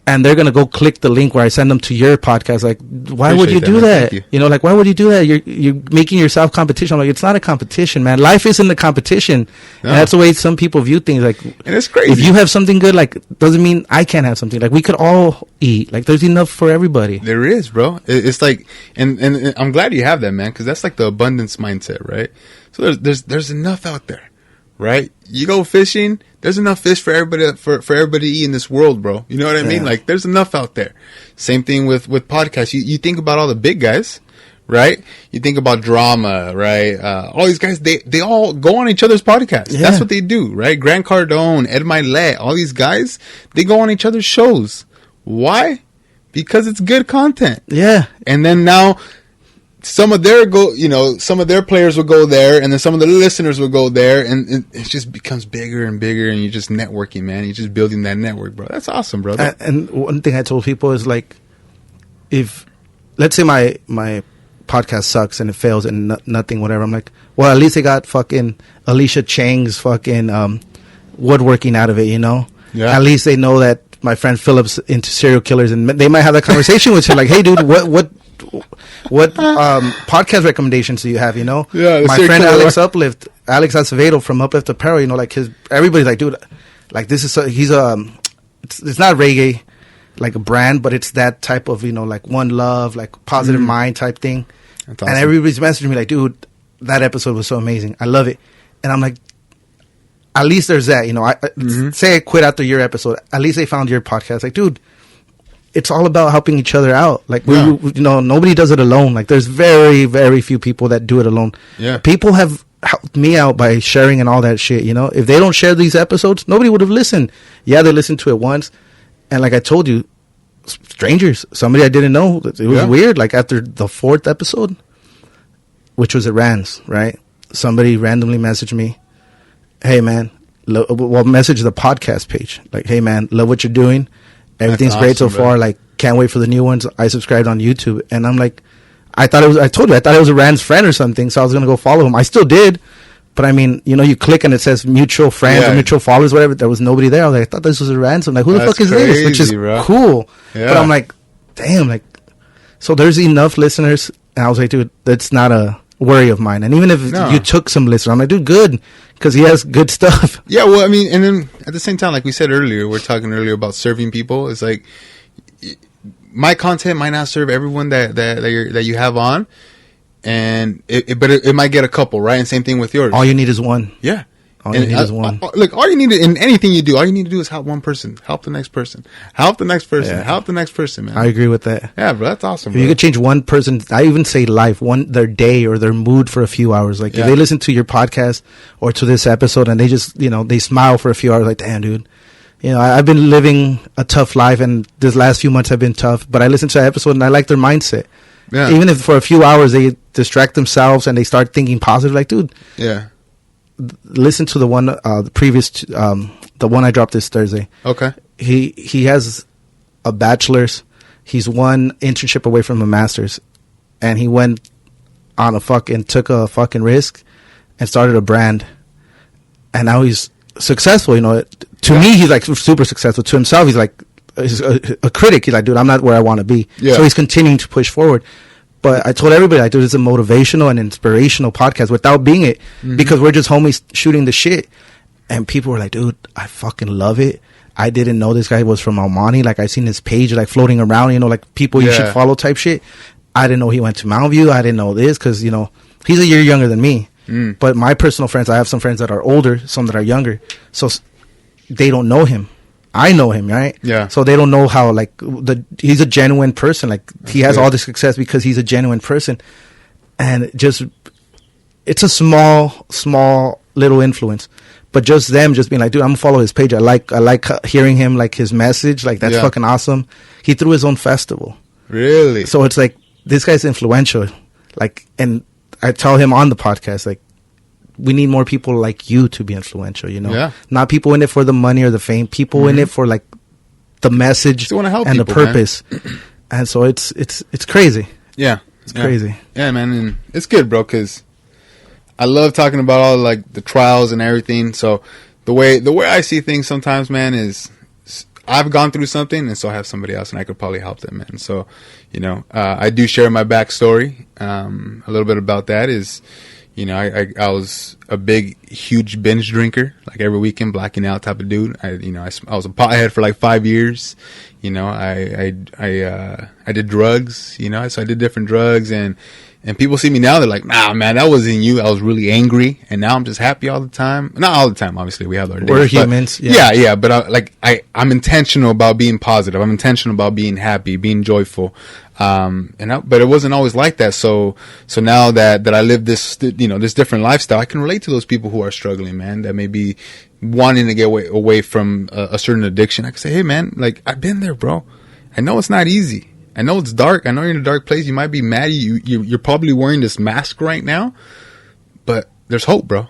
And they're going to go click the link where I send them to your podcast. Like, why would you do that? You know, like, why would you do that? You're making yourself competition. I'm like, it's not a competition, man. Life isn't a competition. No. And that's the way some people view things. Like, and it's crazy. If you have something good, like, doesn't mean I can't have something. Like, we could all eat. Like, there's enough for everybody. There is, bro. It's like, and I'm glad you have that, man, because that's like the abundance mindset, right? So there's enough out there. Right? You go fishing, there's enough fish for everybody for everybody to eat in this world, bro. You know what I mean? Like, there's enough out there. Same thing with podcasts. You think about all the big guys, right? You think about drama, right? All these guys, they all go on each other's podcasts. That's what they do, right? Grant Cardone, Ed Milet, all these guys, they go on each other's shows. Why? Because it's good content. And then now, some of their players will go there, and then some of the listeners will go there, and it just becomes bigger and bigger, and you're just networking, man. You're just building that network, bro. That's awesome, brother. And one thing I told people is, like, if, let's say my podcast sucks and it fails and nothing, whatever, I'm like, well, at least they got fucking Alicia Chang's fucking woodworking out of it, you know? At least they know that my friend Philip's into serial killers, and they might have that conversation with her, like, hey, dude, what podcast recommendations do you have, you know? My friend Alex Acevedo from Uplift Apparel, you know, like, everybody's like, dude, like, this is it's not reggae like a brand, but it's that type of, you know, like, one love, like, positive mind type thing. That's awesome. And everybody's messaging me like, dude, that episode was so amazing, I love it. And I'm like, at least there's that, you know. Say I quit after your episode, at least they found your podcast. Like, dude, it's all about helping each other out. Like, we, you know, nobody does it alone. Like, there's very, very few people that do it alone. People have helped me out by sharing and all that shit, you know. If they don't share these episodes, nobody would have listened. They listened to it once, and like I told you, strangers, somebody I didn't know. It was weird. Like, after the 4th episode, which was at Rand's, right? Somebody randomly messaged me, hey, man, message the podcast page. Like, hey, man, love what you're doing. Everything's awesome, great so far. Like, can't wait for the new ones. I subscribed on YouTube. And I'm like, I thought it was a Rand's friend or something, so I was going to go follow him. I still did. But I mean, you know, you click and it says mutual friends or mutual followers, whatever. There was nobody there. I was like, I thought this was a Rand. So I'm like, who the fuck is this? Which is cool. But I'm like, damn, like, so there's enough listeners. And I was like, dude, that's not a worry of mine. And even if you took some listeners, I'm like, dude, good, because he has good stuff. Yeah, well, I mean, and then at the same time, like we said earlier, we're talking earlier about serving people. It's like, my content might not serve everyone that you have on, and but it might get a couple, right? And same thing with yours. All you need is one. Yeah. All you need is one. Look, all you need in anything you do, all you need to do is help one person, help the next person, help the next person, help the next person, man. I agree with that. Yeah, bro, that's awesome. If you could change one person, I even say life, their day or their mood for a few hours. Like, if they listen to your podcast or to this episode and they just, you know, they smile for a few hours, like, damn, dude. You know, I've been living a tough life, and this last few months have been tough, but I listened to that episode and I like their mindset. Yeah. Even if for a few hours they distract themselves and they start thinking positive, like, dude. Yeah. Listen to the one, the previous, the one I dropped this Thursday. Okay. He has a bachelor's. He's one internship away from a master's. and he went on took a fucking risk and started a brand, and now he's successful. You know, to me, he's like super successful. To himself, he's like a critic. He's like, dude, I'm not where I want to be. Yeah. So he's continuing to push forward. But I told everybody, like, dude, it's a motivational and inspirational podcast without being it, because we're just homies shooting the shit. And people were like, dude, I fucking love it. I didn't know this guy was from Almani. Like, I seen his page, like, floating around, you know, like, people you should follow type shit. I didn't know he went to Mountain View. I didn't know this because, you know, he's a year younger than me. But my personal friends, I have some friends that are older, some that are younger. So they don't know him. I know him, right? Yeah. So they don't know how, like, he's a genuine person. Like, he has all this success because he's a genuine person. And just, it's a small little influence. But just them just being like, dude, I'm gonna follow his page. I like hearing him, like, his message. Like, that's fucking awesome. He threw his own festival. Really? So it's like, this guy's influential. Like, and I tell him on the podcast, like, we need more people like you to be influential, you know? Yeah. Not people in it for the money or the fame. People in it for, like, the message and people, the purpose. And so it's crazy. Yeah. It's crazy. Yeah, man. And it's good, bro, because I love talking about all, like, the trials and everything. So the way I see things sometimes, man, is I've gone through something, and so I have somebody else, and I could probably help them, man. So, you know, I do share my backstory. A little bit about that is, you know, I was a huge binge drinker, like every weekend, blacking out type of dude. I was a pothead for like 5 years. You know, I did drugs, you know, so I did different drugs, and people see me now, they're like, nah, man, that wasn't you. I was really angry, and now I'm just happy all the time. Not all the time, obviously. We have our days. We're humans. Yeah. But I'm intentional about being positive. I'm intentional about being happy, being joyful. But it wasn't always like that. So now that I live this, you know, this different lifestyle, I can relate to those people who are struggling, man, that may be wanting to get away from a certain addiction. I can say, hey, man, like, I've been there, bro. I know it's not easy. I know it's dark. I know you're in a dark place. You might be mad. You're probably wearing this mask right now, but there's hope, bro.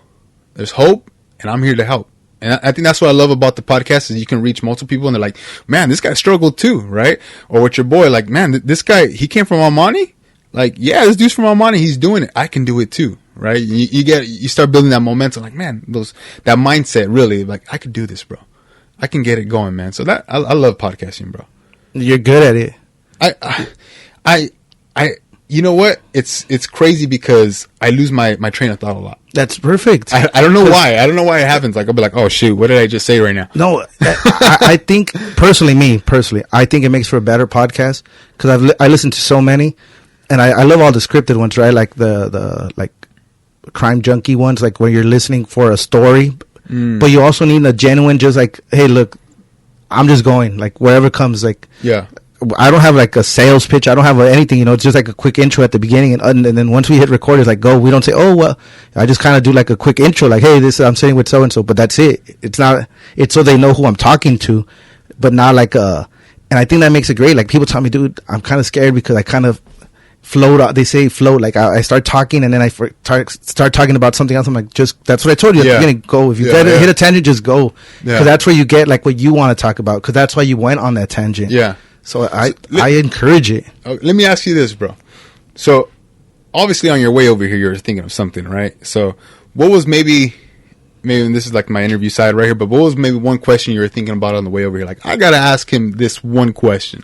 There's hope, and I'm here to help. And I think that's what I love about the podcast is you can reach multiple people, and they're like, man, this guy struggled too, right? Or with your boy, like, man, this guy, he came from Almani? Like, yeah, this dude's from Almani. He's doing it. I can do it too, right? You start building that momentum, like, man, that mindset, really, like, I could do this, bro. I can get it going, man. So I love podcasting, bro. You're good at it. You know what? It's crazy because I lose my train of thought a lot. That's perfect. I don't know why. I don't know why it happens. Like, I'll be like, oh shoot, what did I just say right now? No, I think personally, I think it makes for a better podcast because I listened to so many, and I love all the scripted ones, right? Like the like crime junkie ones, like where you're listening for a story, but you also need a genuine, just like, hey, look, I'm just going, like, wherever comes, like, yeah. I don't have like a sales pitch. I don't have anything, you know, it's just like a quick intro at the beginning. And then once we hit record, it's like, go. We don't say, oh, well, I just kind of do like a quick intro. Like, hey, I'm sitting with so-and-so, but that's it. It's so they know who I'm talking to, but not like, and I think that makes it great. Like, people tell me, dude, I'm kind of scared because I kind of float out. They say float. Like, I start talking and then I start talking about something else. I'm like, that's what I told you at the beginning. Go. If you hit a tangent, just go. Because that's where you get like what you want to talk about. Because that's why you went on that tangent. Yeah. So I encourage it. Let me ask you this, bro. So obviously on your way over here, you're thinking of something, right? So what was maybe this is like my interview side right here, but what was maybe one question you were thinking about on the way over here? Like, I got to ask him this one question.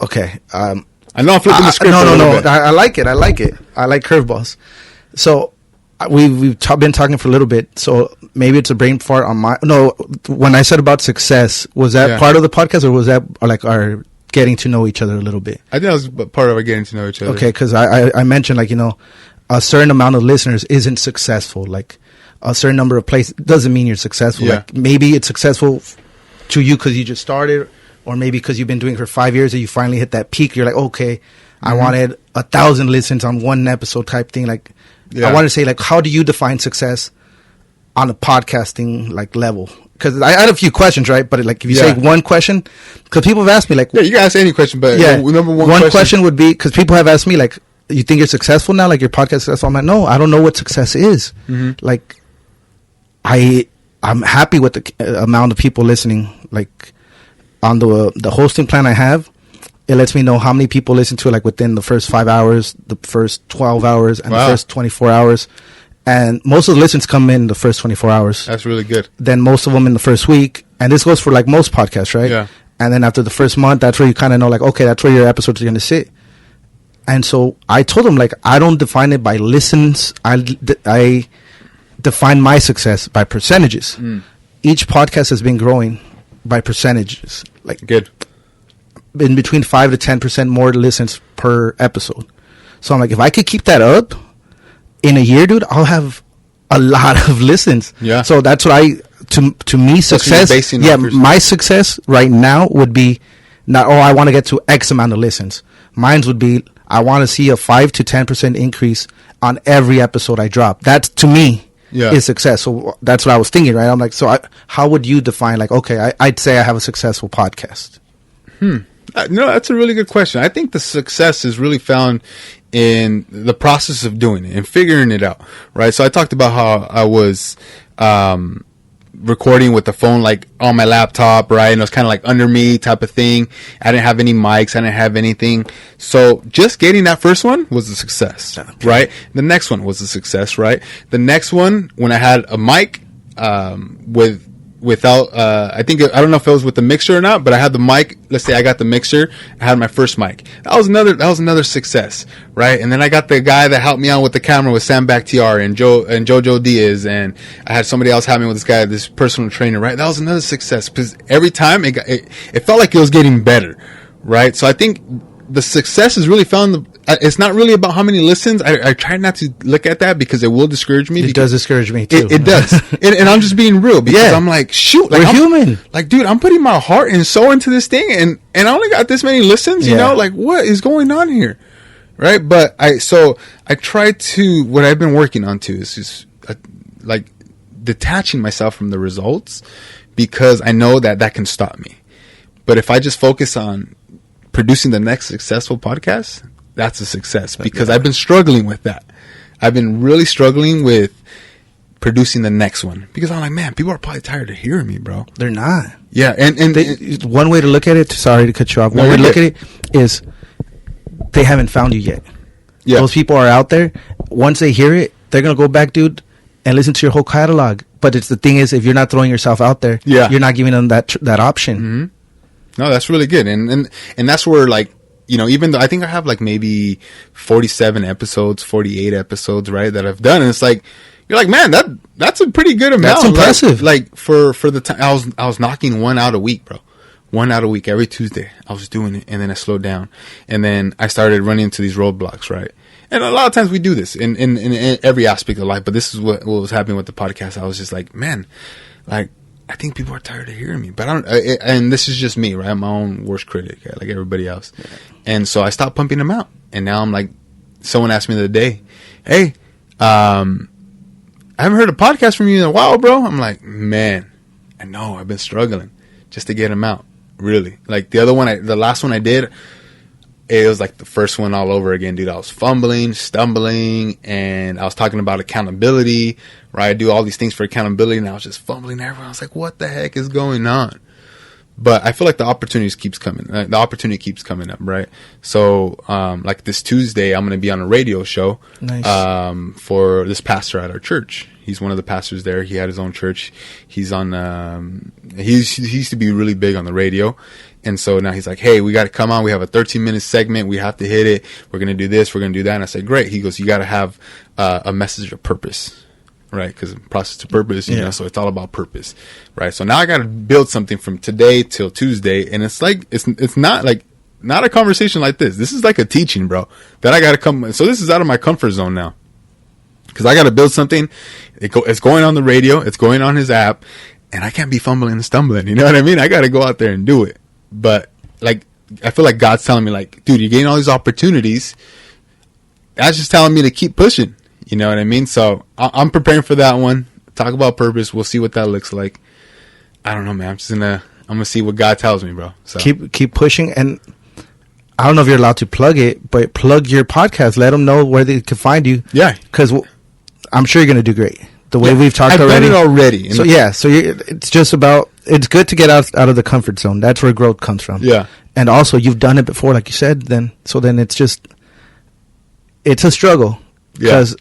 Okay. I know I'm flipping the script. No. I like it. I like curveballs. So we've been talking for a little bit. So maybe it's a brain fart on my. No, when I said about success, was that part of the podcast, or was that like our getting to know each other a little bit? I think that was part of our getting to know each other. Okay, because I mentioned, like, you know, a certain amount of listeners isn't successful. Like, a certain number of plays doesn't mean you're successful. Yeah. Like, maybe it's successful to you because you just started, or maybe because you've been doing it for 5 years and you finally hit that peak. You're like, okay, I wanted 1,000 listens on one episode type thing. Like, I want to say, like, how do you define success on a podcasting, like, level? Because I had a few questions, right? But, like, if you say one question, because people have asked me, like, yeah, you can ask any question, but number one question would be, because people have asked me, like, you think you're successful now, like your podcast is successful? I'm like, no, I don't know what success is. Like, I'm happy with the amount of people listening, like, on the hosting plan I have. It lets me know how many people listen to it, like within the first 5 hours, the first 12 hours, and the first 24 hours. And most of the listens come in the first 24 hours. That's really good. Then most of them in the first week. And this goes for like most podcasts, right? Yeah. And then after the first month, that's where you kind of know, like, okay, that's where your episodes are going to sit. And so I told him, like, I don't define it by listens. I define my success by percentages. Each podcast has been growing by percentages. Like, good. In between 5 to 10% more listens per episode. So I'm like, if I could keep that up in a year, dude, I'll have a lot of listens. Yeah. So that's what to me, success. Yeah, my success right now would be not, I want to get to X amount of listens. Mine would be, I want to see a 5 to 10% increase on every episode I drop. That's, to me, is success. So that's what I was thinking, right? I'm like, so how would you define, like, okay, I'd say I have a successful podcast? No, that's a really good question. I think the success is really found in the process of doing it and figuring it out, right? So I talked about how I was recording with the phone, like on my laptop, right? And it was kind of like under me type of thing. I didn't have any mics. I didn't have anything. So just getting that first one was a success, right? The next one was a success, right? The next one, when I had a mic, without I don't know if it was with the mixer or not, but I had the mic. Let's say I got the mixer, I had my first mic. That was another success, right? And then I got the guy that helped me out with the camera with Sam Bakhtiar and Jojo Diaz, and I had somebody else help me with this guy, this personal trainer, right? That was another success because every time it felt like it was getting better, right? So I think the success is really found. It's not really about how many listens. I try not to look at that because it will discourge me. It does discourage me too. It does. and I'm just being real because I'm like, shoot, like, we're human. Like, dude, I'm putting my heart and soul into this thing, and I only got this many listens. You know, like, what is going on here, right? But I try to, what I've been working on too is just like detaching myself from the results, because I know that can stop me. But if I just focus on producing the next successful podcast, that's a success, because I've been struggling with that. I've been really struggling with producing the next one, because I'm like, man, people are probably tired of hearing me, bro. They're not. Yeah. And one way to look at it, sorry to cut you off. One way to look at it is they haven't found you yet. Yeah. Those people are out there. Once they hear it, they're going to go back, dude, and listen to your whole catalog. But the thing is, if you're not throwing yourself out there, you're not giving them that option. Mm-hmm. No, that's really good. And that's where, like, you know, even though I think I have like maybe 47 episodes, 48 episodes, right, that I've done. And it's like, you're like, man, that's a pretty good amount. That's impressive. Like for the time, I was knocking one out a week, bro. One out a week every Tuesday. I was doing it, and then I slowed down. And then I started running into these roadblocks, right? And a lot of times we do this in every aspect of life, but this is what was happening with the podcast. I was just like, man, like, I think people are tired of hearing me, but and this is just me, right? I'm my own worst critic, like everybody else. Yeah. And so I stopped pumping them out. And now I'm like, someone asked me the other day, hey, I haven't heard a podcast from you in a while, bro. I'm like, man, I know I've been struggling just to get them out. Really. Like the last one I did, it was like the first one all over again, dude. I was fumbling, stumbling, and I was talking about accountability, right? I do all these things for accountability, and I was just fumbling everywhere. I was like, what the heck is going on? But I feel like the opportunity keeps coming. The opportunity keeps coming up, right? So, like this Tuesday, I'm going to be on a radio show for this pastor at our church. He's one of the pastors there. He had his own church. He's on. He used to be really big on the radio. And so now he's like, hey, we got to come on. We have a 13-minute segment. We have to hit it. We're going to do this. We're going to do that. And I said, great. He goes, you got to have a message of purpose, right? Because process to purpose, you know, so it's all about purpose, right? So now I got to build something from today till Tuesday. And it's like, it's not like, not a conversation like this. This is like a teaching, bro, that I got to come. So this is out of my comfort zone now, because I got to build something. It's going on the radio. It's going on his app. And I can't be fumbling and stumbling. You know what I mean? I got to go out there and do it. But like, I feel like God's telling me, like, dude, you're getting all these opportunities. That's just telling me to keep pushing. You know what I mean? So I'm preparing for that one. Talk about purpose. We'll see what that looks like. I don't know, man. I'm gonna see what God tells me, bro. So keep pushing. And I don't know if you're allowed to plug it, but plug your podcast. Let them know where they can find you. Yeah, because I'm sure you're gonna do great. The way we've talked already. I've done it already. So it's just about, it's good to get out of the comfort zone. That's where growth comes from. Yeah. and also you've done it before, like you said, then it's a struggle. Because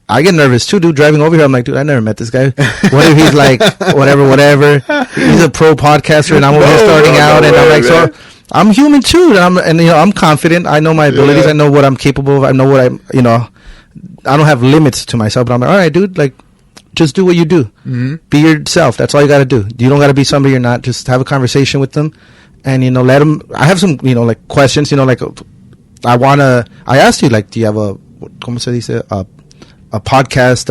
I get nervous too, dude. Driving over here, I'm like, dude, I never met this guy. What if he's like, whatever? He's a pro podcaster, and I'm over here starting out, and I'm like, man. So I'm human too, and I'm confident. I know my abilities. I know what I'm capable of. I know what I don't have limits to myself. But I'm like, all right, dude, like, just do what you do. Mm-hmm. Be yourself. That's all you got to do. You don't got to be somebody you're not. Just have a conversation with them, and let them. I have some, like questions. Like, I asked you, like, do you have ¿cómo se dice? A podcast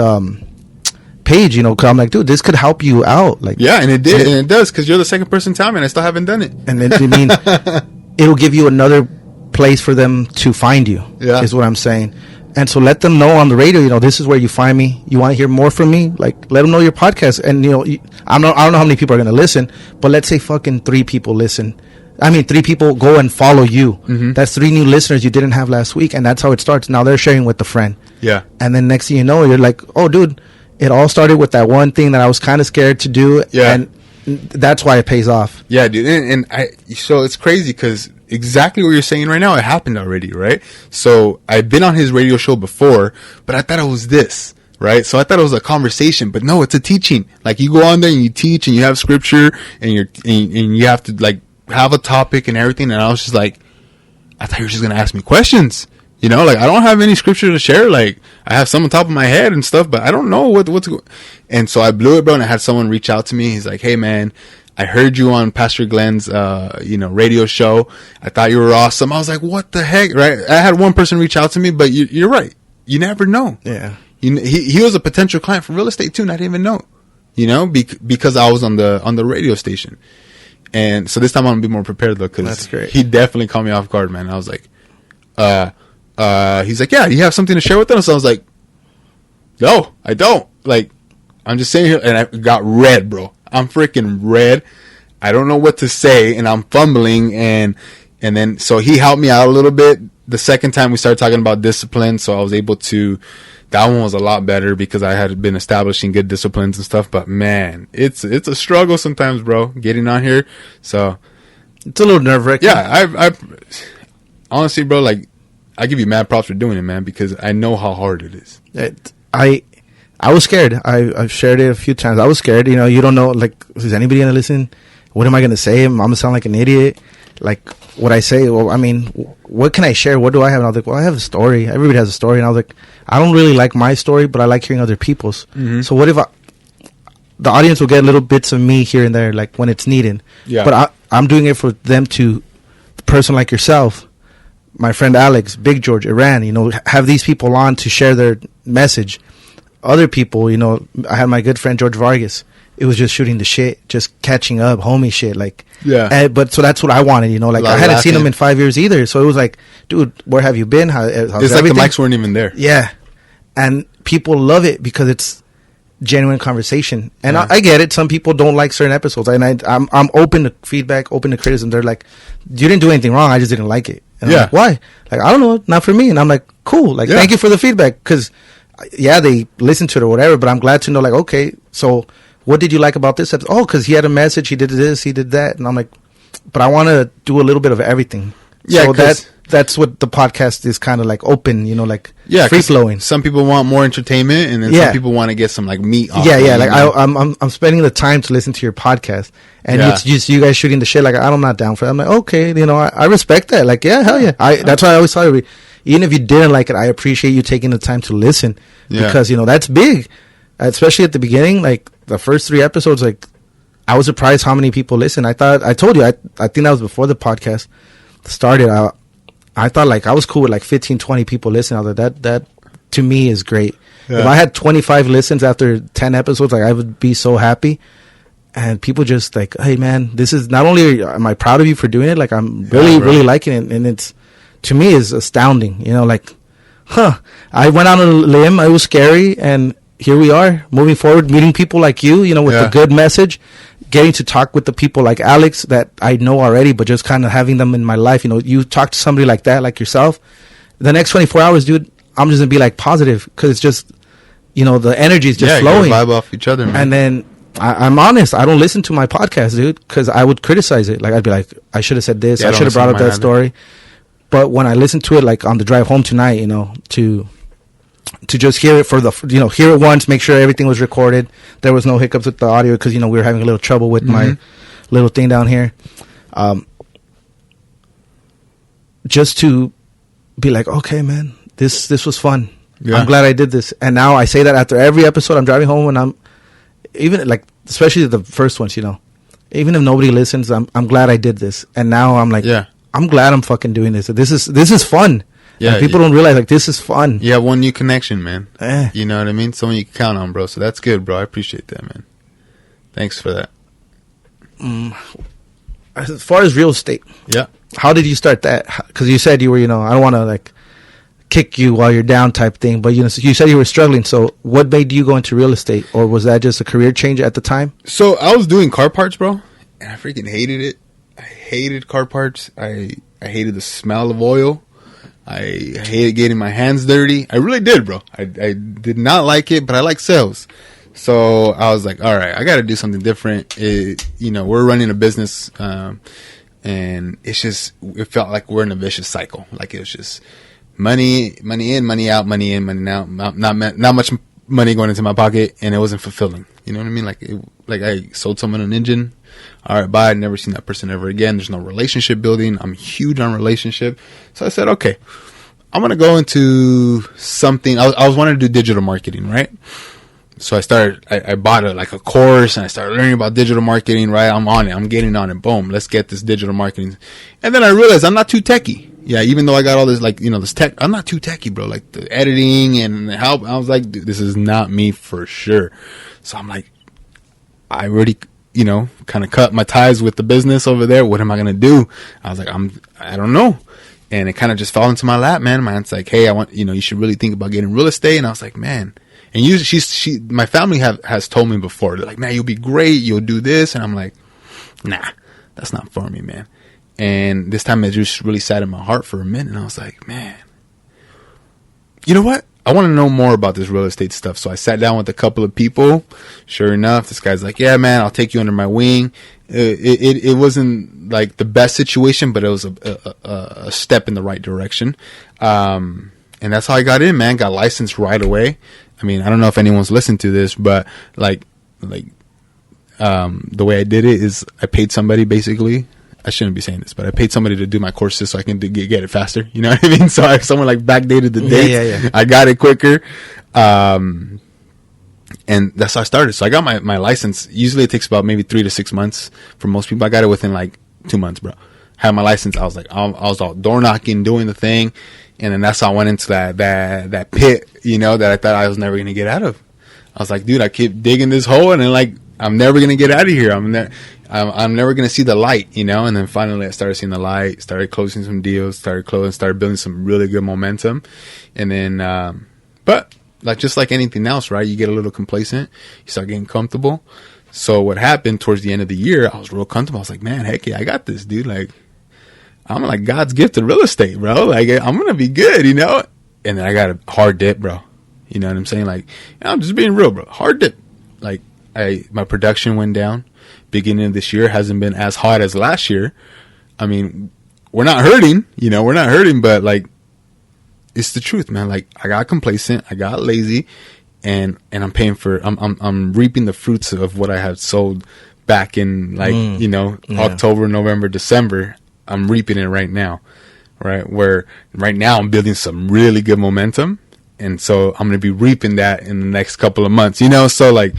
page, because I'm like, dude, this could help you out. Like, yeah, and it did, and it does, because you're the second person telling me, and I still haven't done it. And then, it'll give you another place for them to find you. Yeah, is what I'm saying. And so let them know on the radio, this is where you find me. You want to hear more from me? Like, let them know your podcast. And I don't know how many people are going to listen, but let's say fucking 3 people listen. 3 people go and follow you. Mm-hmm. That's 3 new listeners you didn't have last week, and that's how it starts. Now they're sharing with a friend. Yeah. And then next thing you know, you're like, oh, dude, it all started with that one thing that I was kind of scared to do. Yeah. And that's why it pays off. Yeah, dude. So it's crazy because exactly what you're saying right now, it happened already, right? So I've been on his radio show before, but I thought it was this. Right, so I thought it was a conversation, but no, it's a teaching. Like, you go on there and you teach, and you have scripture, and you have to like have a topic and everything. And I was just like, I thought you were just gonna ask me questions. Like, I don't have any scripture to share. Like, I have some on top of my head and stuff, but I don't know what's going. And so I blew it, bro. And I had someone reach out to me. He's like, hey man, I heard you on Pastor Glenn's radio show. I thought you were awesome. I was like, what the heck, right? I had one person reach out to me, but you're right. You never know. Yeah. He was a potential client for real estate too, and I didn't even know, because I was on the radio station. And so this time I'm gonna be more prepared though, because he definitely caught me off guard, man. I was like, he's like, yeah, you have something to share with us? So I was like, no, I don't. Like, I'm just sitting here, and I got red, bro. I'm freaking red. I don't know what to say, and I'm fumbling, and then so he helped me out a little bit. The second time we started talking about discipline, so I was able to. That one was a lot better because I had been establishing good disciplines and stuff. But man, it's a struggle sometimes, bro, getting on here. So it's a little nerve-wracking. Yeah, I honestly, bro, like, I give you mad props for doing it, man, because I know how hard it is. I was scared. I've shared it a few times. I was scared. You don't know, like, is anybody gonna listen? What am I gonna say? I'm gonna sound like an idiot. Like, what I say, well, what can I share? What do I have? And I was like, well, I have a story. Everybody has a story. And I was like, I don't really like my story, but I like hearing other people's. Mm-hmm. So what if the audience will get little bits of me here and there, like when it's needed. Yeah. But I'm doing it for them to, the person like yourself, my friend Alex, Big George, Iran, have these people on to share their message. Other people, I had my good friend George Vargas. It was just shooting the shit, just catching up, homie shit, like. Yeah. But so that's what I wanted, like, I hadn't seen him in 5 years either. So it was like, dude, where have you been? How's it's everything? Like the mics weren't even there. Yeah. And people love it because it's genuine conversation. And I get it. Some people don't like certain episodes. And I'm open to feedback, open to criticism. They're like, you didn't do anything wrong. I just didn't like it. And I'm like, why? Like, I don't know. Not for me. And I'm like, cool. Like, thank you for the feedback. Because, they listen to it or whatever. But I'm glad to know, like, okay, so what did you like about this episode? Oh, because he had a message. He did this. He did that. And I'm like, but I want to do a little bit of everything. Yeah, so that's what the podcast is kind of like, open, like free flowing. Some people want more entertainment, and then some people want to get some like meat off. Yeah. Like I'm spending the time to listen to your podcast, and it's just you guys shooting the shit. Like, I'm not down for it. I'm like, okay, I respect that. Like, yeah, hell yeah. That's why I always thought, even if you didn't like it, I appreciate you taking the time to listen because that's big, especially at the beginning. Like the first 3 episodes, like, I was surprised how many people listen. I told you, I think that was before the podcast started. I thought, like, I was cool with like 15, 20 people listening. I was like, that to me is great. Yeah. If I had 25 listens after 10 episodes, like, I would be so happy. And people just like, hey man, this is, not only am I proud of you for doing it, like, I'm really liking it. And it's, to me, is astounding. Like, I went on a limb. It was scary. And here we are moving forward, meeting people like you, with a good message. Getting to talk with the people like Alex that I know already, but just kind of having them in my life. You talk to somebody like that, like yourself, the next 24 hours, dude, I'm just going to be like positive because it's just, the energy is just flowing. You vibe off each other, man. And then I'm honest. I don't listen to my podcast, dude, because I would criticize it. Like, I'd be like, I should have said this. Yeah, I I don't should have brought up listen to that mine story. But when I listen to it, like on the drive home tonight, you know, to just hear it hear it once, make sure everything was recorded. There was no hiccups with the audio because, you know, we were having a little trouble with my little thing down here. Just to be like, okay, man, this was fun. Yeah. I'm glad I did this. And now I say that after every episode. I'm driving home and I'm even like, especially the first ones, you know, even if nobody listens, I'm glad I did this. And now I'm like, yeah, I'm glad I'm fucking doing this. This is fun. Yeah, and people don't realize, like, this is fun. You have one new connection, man. You know what I mean? Someone you can count on, bro. So that's good, bro. I appreciate that, man. Thanks for that. As far as real estate, yeah. How did you start that? Because you said you were, you know, I don't want to like kick you while you're down type thing, but you know, you said you were struggling. So what made you go into real estate, or was that just a career change at the time? So I was doing car parts, bro, and I freaking hated it. I hated car parts. I hated the smell of oil. I hated getting my hands dirty. I really did, bro. I did not like it, but I like sales. So I was like, all right, I got to do something different. You know, we're running a business, and it felt like we're in a vicious cycle. Like it was just money in, money out, money in, money out. Not much money going into my pocket, and it wasn't fulfilling. You know what I mean? Like I sold someone an engine. All right, bye. I'd never seen that person ever again. There's no relationship building. I'm huge on relationship. So I said, okay, I'm going to go into something. I was wanting to do digital marketing, right? So I bought a course, and I started learning about digital marketing, right? I'm on it. I'm getting on it. Boom. Let's get this digital marketing. And then I realized I'm not too techie. Yeah. Even though I got all this, like, you know, this tech, I'm not too techie, bro. Like the editing and the help. I was like, dude, this is not me for sure. So I'm like, I already, you know, kind of cut my ties with the business over there. What am I going to do? I was like, I don't know. And it kind of just fell into my lap, man. My aunt's like, hey, you should really think about getting real estate. And I was like, man. And my family has told me before, they're like, man, you'll be great. You'll do this. And I'm like, nah, that's not for me, man. And this time it just really sat in my heart for a minute. And I was like, man, you know what? I want to know more about this real estate stuff. So I sat down with a couple of people. Sure enough, this guy's like, yeah, man, I'll take you under my wing. It wasn't like the best situation, but it was a step in the right direction. And that's how I got in, man. Got licensed right away. I mean, I don't know if anyone's listened to this, but the way I did it is I paid somebody basically. I shouldn't be saying this, but I paid somebody to do my courses so I can get it faster. You know what I mean? So if someone like backdated the dates, yeah. I got it quicker. And that's how I started. So I got my license. Usually it takes about maybe 3 to 6 months for most people. I got it within like 2 months, bro. Had my license. I was like, I was all door knocking, doing the thing. And then that's how I went into that pit, you know, that I thought I was never going to get out of. I was like, dude, I keep digging this hole and then like, I'm never going to get out of here. I'm never going to see the light, you know? And then finally I started seeing the light, started closing some deals, started building some really good momentum. And then, but like, just like anything else, right? You get a little complacent, you start getting comfortable. So what happened towards the end of the year, I was real comfortable. I was like, man, heck yeah, I got this, dude. Like, I'm like God's gift to real estate, bro. Like, I'm going to be good, you know? And then I got a hard dip, bro. You know what I'm saying? Like, I'm just being real, bro. Hard dip. Like, my production went down. Beginning of this year hasn't been as hot as last year. I mean, we're not hurting, you know, but like, it's the truth, man. Like, I got complacent, I got lazy, and I'm reaping the fruits of what I had sold back in October, November, December. I'm reaping it right now, right? Where right now I'm building some really good momentum. And so I'm going to be reaping that in the next couple of months, you know? So like,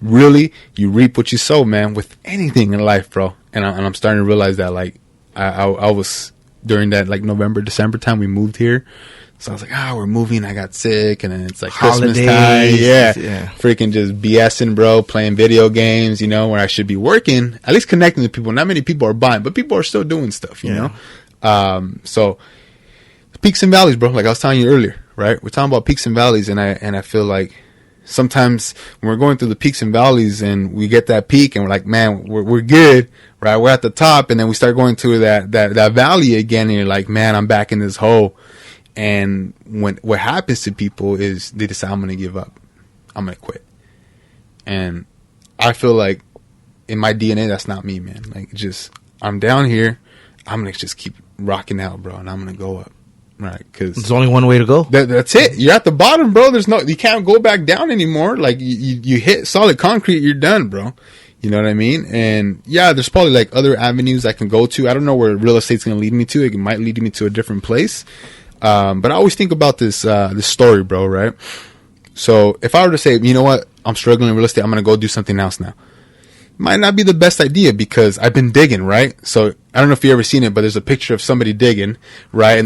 really, you reap what you sow, man, with anything in life, bro. And I'm starting to realize that, like, I was during that like November, December time we moved here. So I was like, we're moving. I got sick, and then it's like Holidays, Christmas time. Yeah. Freaking just BSing, bro, playing video games, you know, where I should be working, at least connecting with people. Not many people are buying, but people are still doing stuff, you know? So peaks and valleys, bro. Like I was telling you earlier, right? We're talking about peaks and valleys, and I feel like sometimes when we're going through the peaks and valleys and we get that peak and we're like, man, we're good, right? We're at the top, and then we start going through that valley again, and you're like, man, I'm back in this hole. And what happens to people is they decide, I'm going to give up. I'm going to quit. And I feel like in my DNA, that's not me, man. Like, just, I'm down here. I'm going to just keep rocking out, bro. And I'm going to go up. Right. Cause There's only one way to go. that's it. You're at the bottom, bro. You can't go back down anymore. Like, you hit solid concrete, you're done, bro. You know what I mean? And yeah, there's probably like other avenues I can go to. I don't know where real estate's going to lead me to. It might lead me to a different place. But I always think about this story, bro. Right. So if I were to say, you know what, I'm struggling in real estate, I'm going to go do something else now. Might not be the best idea because I've been digging, right? So I don't know if you ever seen it, but there's a picture of somebody digging, right?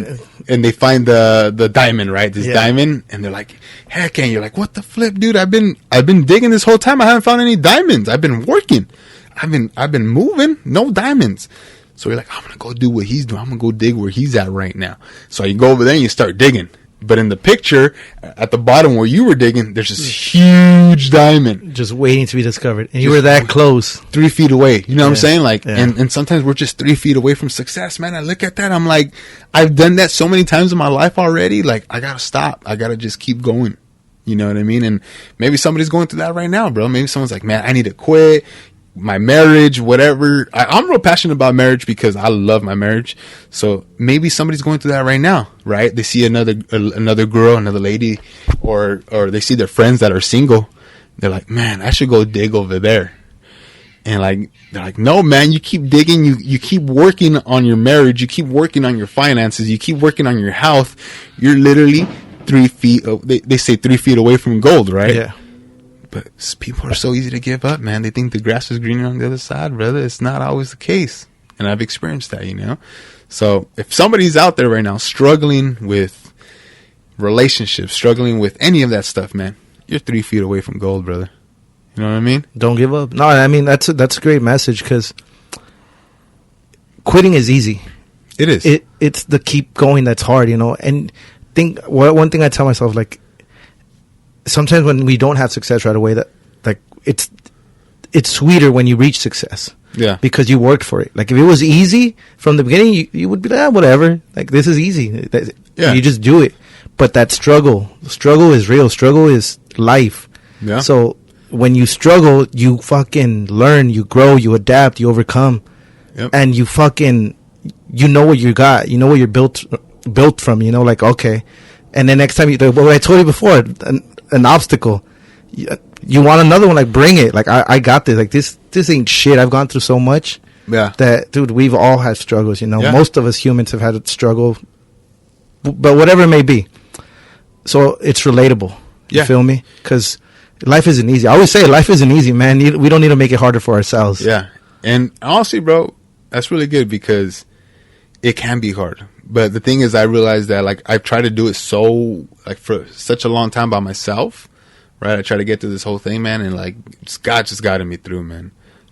And they find the diamond, right? This diamond, and they're like, heck, and you're like, what the flip, dude? I've been digging this whole time. I haven't found any diamonds. I've been working. I've been moving. No diamonds. So you're like, I'm gonna go do what he's doing. I'm gonna go dig where he's at right now. So you go over there and you start digging. But in the picture, at the bottom where you were digging, there's this huge diamond. Just waiting to be discovered. And you were that close. 3 feet away. You know what I'm saying? Like, and sometimes we're just 3 feet away from success, man. I look at that. I'm like, I've done that so many times in my life already. Like, I gotta stop. I gotta just keep going. You know what I mean? And maybe somebody's going through that right now, bro. Maybe someone's like, man, I need to quit my marriage, whatever. I'm real passionate about marriage because I love my marriage. So maybe somebody's going through that right now, right? They see another girl, another lady, or they see their friends that are single. They're like, man, I should go dig over there. And like, they're like, no, man, you keep digging. You keep working on your marriage. You keep working on your finances. You keep working on your health. You're literally 3 feet. They say 3 feet away from gold, right? Yeah. But people are so easy to give up, man. They think the grass is greener on the other side, brother. It's not always the case. And I've experienced that, you know? So if somebody's out there right now struggling with relationships, struggling with any of that stuff, man, you're 3 feet away from gold, brother. You know what I mean? Don't give up. No, I mean, that's a great message because quitting is easy. It is. It's the keep going that's hard, you know? And one thing I tell myself, like, sometimes when we don't have success right away, that like it's sweeter when you reach success. Yeah. Because you worked for it. Like if it was easy from the beginning, you would be like, whatever. Like this is easy. Yeah. You just do it. But that struggle is real. Struggle is life. Yeah. So when you struggle, you fucking learn, you grow, you adapt, you overcome. Yep. And you fucking, you know what you got. You know what you're built from, you know, like, okay. And then next time, what I told you before, an obstacle, you want another one, like bring it. Like I got this. Like this ain't shit. I've gone through so much. Yeah. That dude, we've all had struggles. You know, Yeah. most of us humans have had a struggle, but whatever it may be. So it's relatable. You feel me? Because life isn't easy. I always say life isn't easy, man. We don't need to make it harder for ourselves. Yeah. And honestly, bro, that's really good because it can be hard. But the thing is, I realized that, like, I've tried to do it for such a long time by myself, right? I try to get through this whole thing, man, and, like, God just guided me through, man.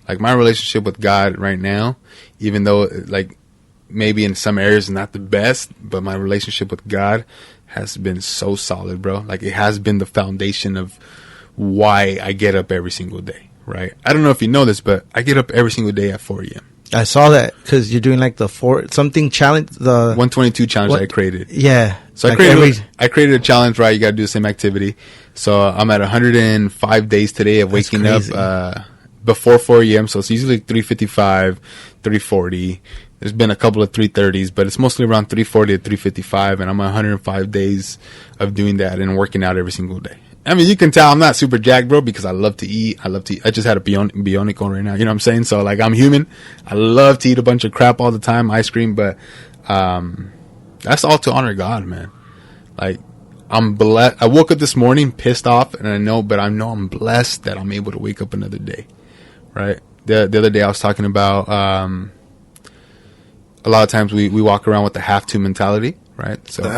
Like, my relationship with God right now, even though, like, maybe in some areas not the best, but my relationship with God has been so solid, bro. Like, it has been the foundation of why I get up every single day, right? I don't know if you know this, but I get up every single day at 4 a.m. I saw that because you're doing like the challenge, the 122 challenge that I created. Yeah. So like I created a challenge, right? You got to do the same activity. So I'm at 105 days today of waking up before 4 a.m. So it's usually 3:55, 3:40. There's been a couple of 3:30s, but it's mostly around 3:40 to 3:55. And I'm 105 days of doing that and working out every single day. I mean, you can tell I'm not super jacked, bro, because I love to eat. I just had a Bionic on right now. You know what I'm saying? So, like, I'm human. I love to eat a bunch of crap all the time, ice cream, but that's all to honor God, man. Like, I'm blessed. I woke up this morning pissed off, and I know I'm blessed that I'm able to wake up another day, right? The other day I was talking about a lot of times we walk around with the have-to mentality, right? So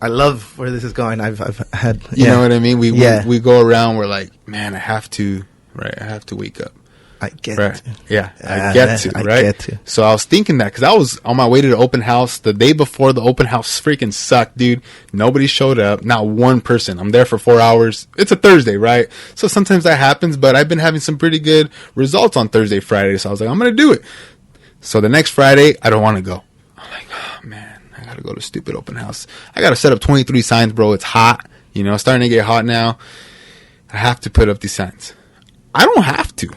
I love where this is going. I've had, you know what I mean? We go around, we're like, man, I have to, right? I have to wake up. I get right. to. Yeah, I get to, right? I get to. So I was thinking that because I was on my way to the open house the day before the open house freaking sucked, dude. Nobody showed up. Not one person. I'm there for 4 hours. It's a Thursday, right? So sometimes that happens, but I've been having some pretty good results on Thursday, Friday. So I was like, I'm going to do it. So the next Friday, I don't want to go. I'm like, oh, man. I gotta go to stupid open house. I gotta set up 23 signs, bro. It's hot. You know, it's starting to get hot now. I have to put up these signs. I don't have to.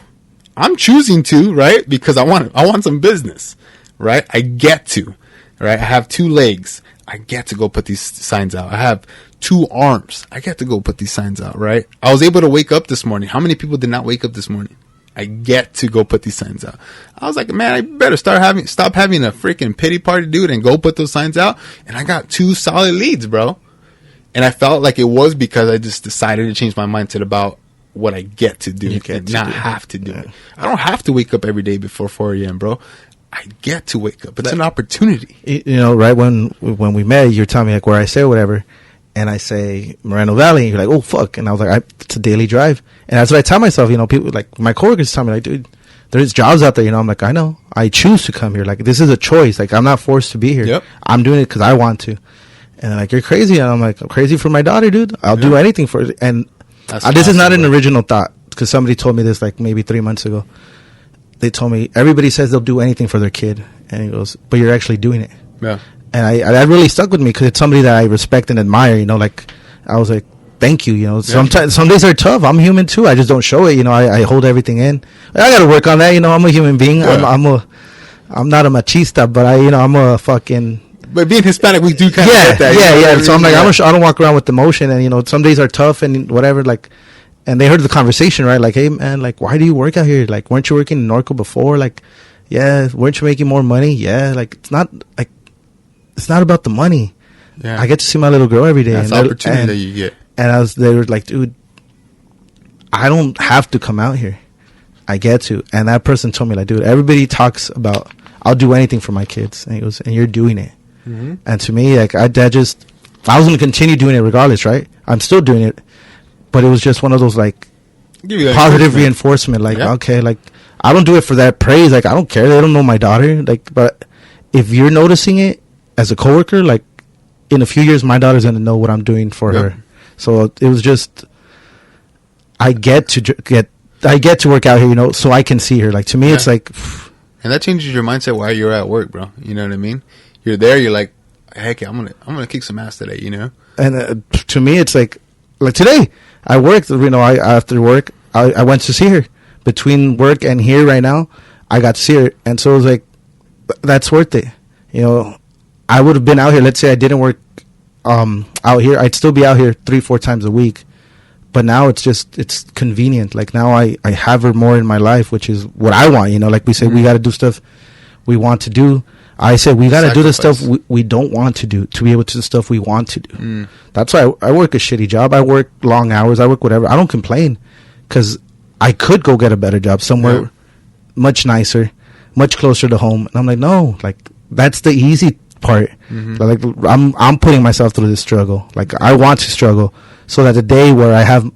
I'm choosing to, right? Because I want some business, right? I get to, right? I have 2 legs. I get to go put these signs out. I have 2 arms. I get to go put these signs out, right? I was able to wake up this morning. How many people did not wake up this morning? I get to go put these signs out. I was like, man, I better stop having a freaking pity party, dude, and go put those signs out. And I got 2 solid leads, bro. And I felt like it was because I just decided to change my mindset about what I get to do and not have to do it. I don't have to wake up every day before 4 a.m., bro. I get to wake up. It's an opportunity. You know, right when we met, you're telling me like where I say whatever, and I say Moreno Valley, and you're like, oh fuck, and I was like, it's a daily drive, and that's what I tell myself. You know, people like my coworkers tell me like, dude, there's jobs out there. You know, I'm like, I know, I choose to come here. Like this is a choice. Like I'm not forced to be here. Yep. I'm doing it because I want to. And they're like, you're crazy, and I'm like, I'm crazy for my daughter, dude. I'll do anything for it. And this is not an original thought because somebody told me this like maybe 3 months ago. They told me everybody says they'll do anything for their kid, and he goes, but you're actually doing it. Yeah. And that really stuck with me because it's somebody that I respect and admire. You know, like I was like, thank you. You know, sometimes some days are tough. I'm human too. I just don't show it. You know, I hold everything in. I got to work on that. You know, I'm a human being. Yeah. I'm not a machista, but I'm a fucking. But being Hispanic, we do kind of get that. Yeah. So I'm like, I don't walk around with emotion, and you know, some days are tough and whatever. Like. And they heard the conversation, right? Like, hey, man, like, why do you work out here? Like, weren't you working in Norco before? Like, yeah, weren't you making more money? Yeah, like, it's not about the money. Yeah. I get to see my little girl every day. That's the opportunity that you get. And they were like, dude, I don't have to come out here. I get to. And that person told me, like, dude, everybody talks about, I'll do anything for my kids. And he goes, and you're doing it. Mm-hmm. And to me, like, I was going to continue doing it regardless, right? I'm still doing it. But it was just one of those, like, positive reinforcement. Like, okay, like, I don't do it for that praise. Like, I don't care. They don't know my daughter. Like, but if you're noticing it as a coworker, like, in a few years, my daughter's going to know what I'm doing for her. So it was just, I get to work out here, you know, so I can see her. Like, to me, it's like. And that changes your mindset while you're at work, bro. You know what I mean? You're there. You're like, heck, I'm gonna kick some ass today, you know? And to me, it's like today. I worked, you know, after work, I went to see her. Between work and here right now, I got to see her. And so it was like, that's worth it. You know, I would have been out here. Let's say I didn't work out here. I'd still be out here 3-4 times a week. But now it's convenient. Like now I have her more in my life, which is what I want. You know, like we say, we got to do stuff we want to do. I said we got to do the stuff we don't want to do to be able to do the stuff we want to do. That's why I work a shitty job. I work long hours. I work whatever. I don't complain because I could go get a better job somewhere much nicer, much closer to home. And I'm like, no, like that's the easy part. Like I'm putting myself through this struggle. Like I want to struggle so that the day where I have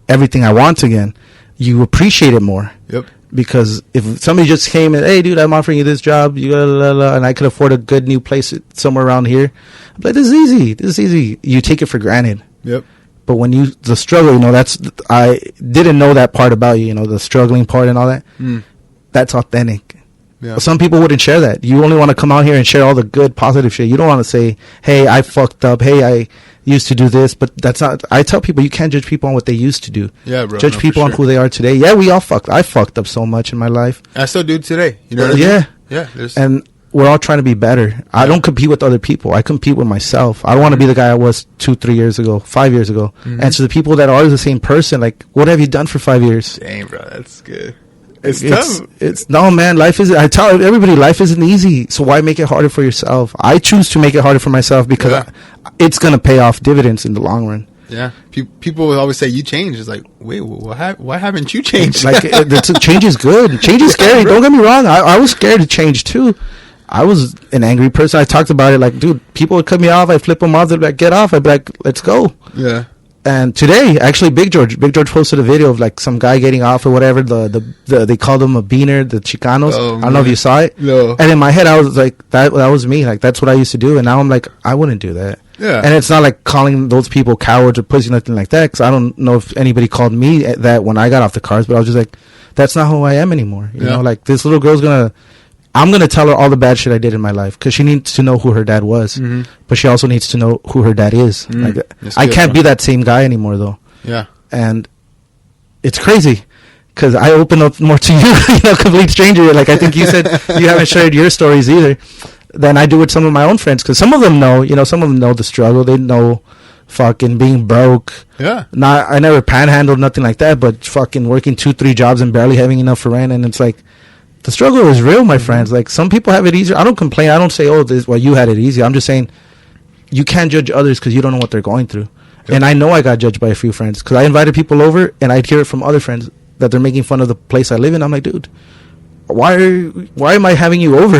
everything I want again, you appreciate it more. Yep. Because if somebody just came and, hey, dude, I'm offering you this job, and I could afford a good new place somewhere around here, I'm like, this is easy. This is easy. You take it for granted. Yep. But when the struggle, you know, I didn't know that part about you, you know, the struggling part and all that. That's authentic. Yeah. Some people wouldn't share that. You only want to come out here and share all the good, positive shit. You don't want to say, hey, I fucked up. Hey, I used to do this. But that's not. I tell people you can't judge people on what they used to do. Yeah, bro. Judge people on who they are today. Yeah, we all fucked. I fucked up so much in my life. I still do today. You know what I mean? Yeah. And we're all trying to be better. I don't compete with other people. I compete with myself. I don't want to be the guy I was 2-3 years ago, 5 years ago. And so the people that are the same person, like, what have you done for 5 years? Dang, bro. That's good. It's tough. No, man. I tell everybody, life isn't easy. So why make it harder for yourself? I choose to make it harder for myself because it's going to pay off dividends in the long run. Yeah. People will always say, you changed. It's like, wait, why haven't you changed? Like, change is good. Change is scary. Don't get me wrong. I was scared to change too. I was an angry person. I talked about it like, dude, people would cut me off. I'd flip them off. They'd be like, get off. I'd be like, let's go. Yeah. And today, actually, Big George posted a video of like some guy getting off or whatever. They called him a beaner, the Chicanos. I don't know if you saw it. No. And in my head, I was like, that was me. Like that's what I used to do. And now I'm like, I wouldn't do that. Yeah. And it's not like calling those people cowards or pussy, nothing like that. Because I don't know if anybody called me that when I got off the cars. But I was just like, that's not who I am anymore. You know, like this little girl's I'm going to tell her all the bad shit I did in my life because she needs to know who her dad was. But she also needs to know who her dad is. Like, I can't be that same guy anymore, though. Yeah. And it's crazy because I open up more to you, complete stranger. Like I think you said you haven't shared your stories either than I do with some of my own friends, because some of them know, some of them know the struggle. They know fucking being broke. Yeah. I never panhandled, nothing like that, but fucking working 2-3 jobs and barely having enough for rent. And it's like, the struggle is real, my friends. Like, some people have it easier. I don't complain. I don't say, you had it easy. I'm just saying, you can't judge others because you don't know what they're going through. Yep. And I know I got judged by a few friends because I invited people over and I'd hear it from other friends that they're making fun of the place I live in. I'm like, dude, why am I having you over?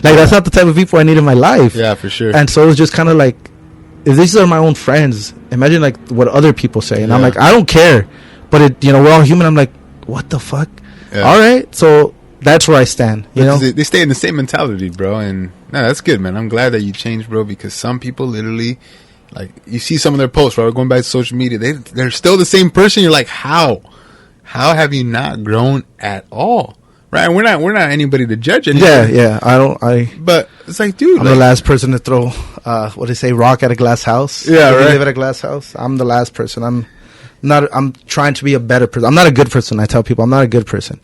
That's not the type of people I need in my life. Yeah, for sure. And so it's just kind of like, if these are my own friends, imagine like what other people say. And I'm like, I don't care. But we're all human. I'm like, what the fuck? Yeah. All right. So that's where I stand. They stay in the same mentality, bro. And no, that's good, man. I'm glad that you changed, bro, because some people literally, like, you see some of their posts, right? Going back to social media, they're still the same person. You're like, how have you not grown at all? Right? And we're not anybody to judge anybody. Yeah. But it's like, dude, I'm the last person to throw what do they say, rock at a glass house. Yeah, right. Live at a glass house. I'm the last person. I'm trying to be a better person. I'm not a good person. I tell people I'm not a good person.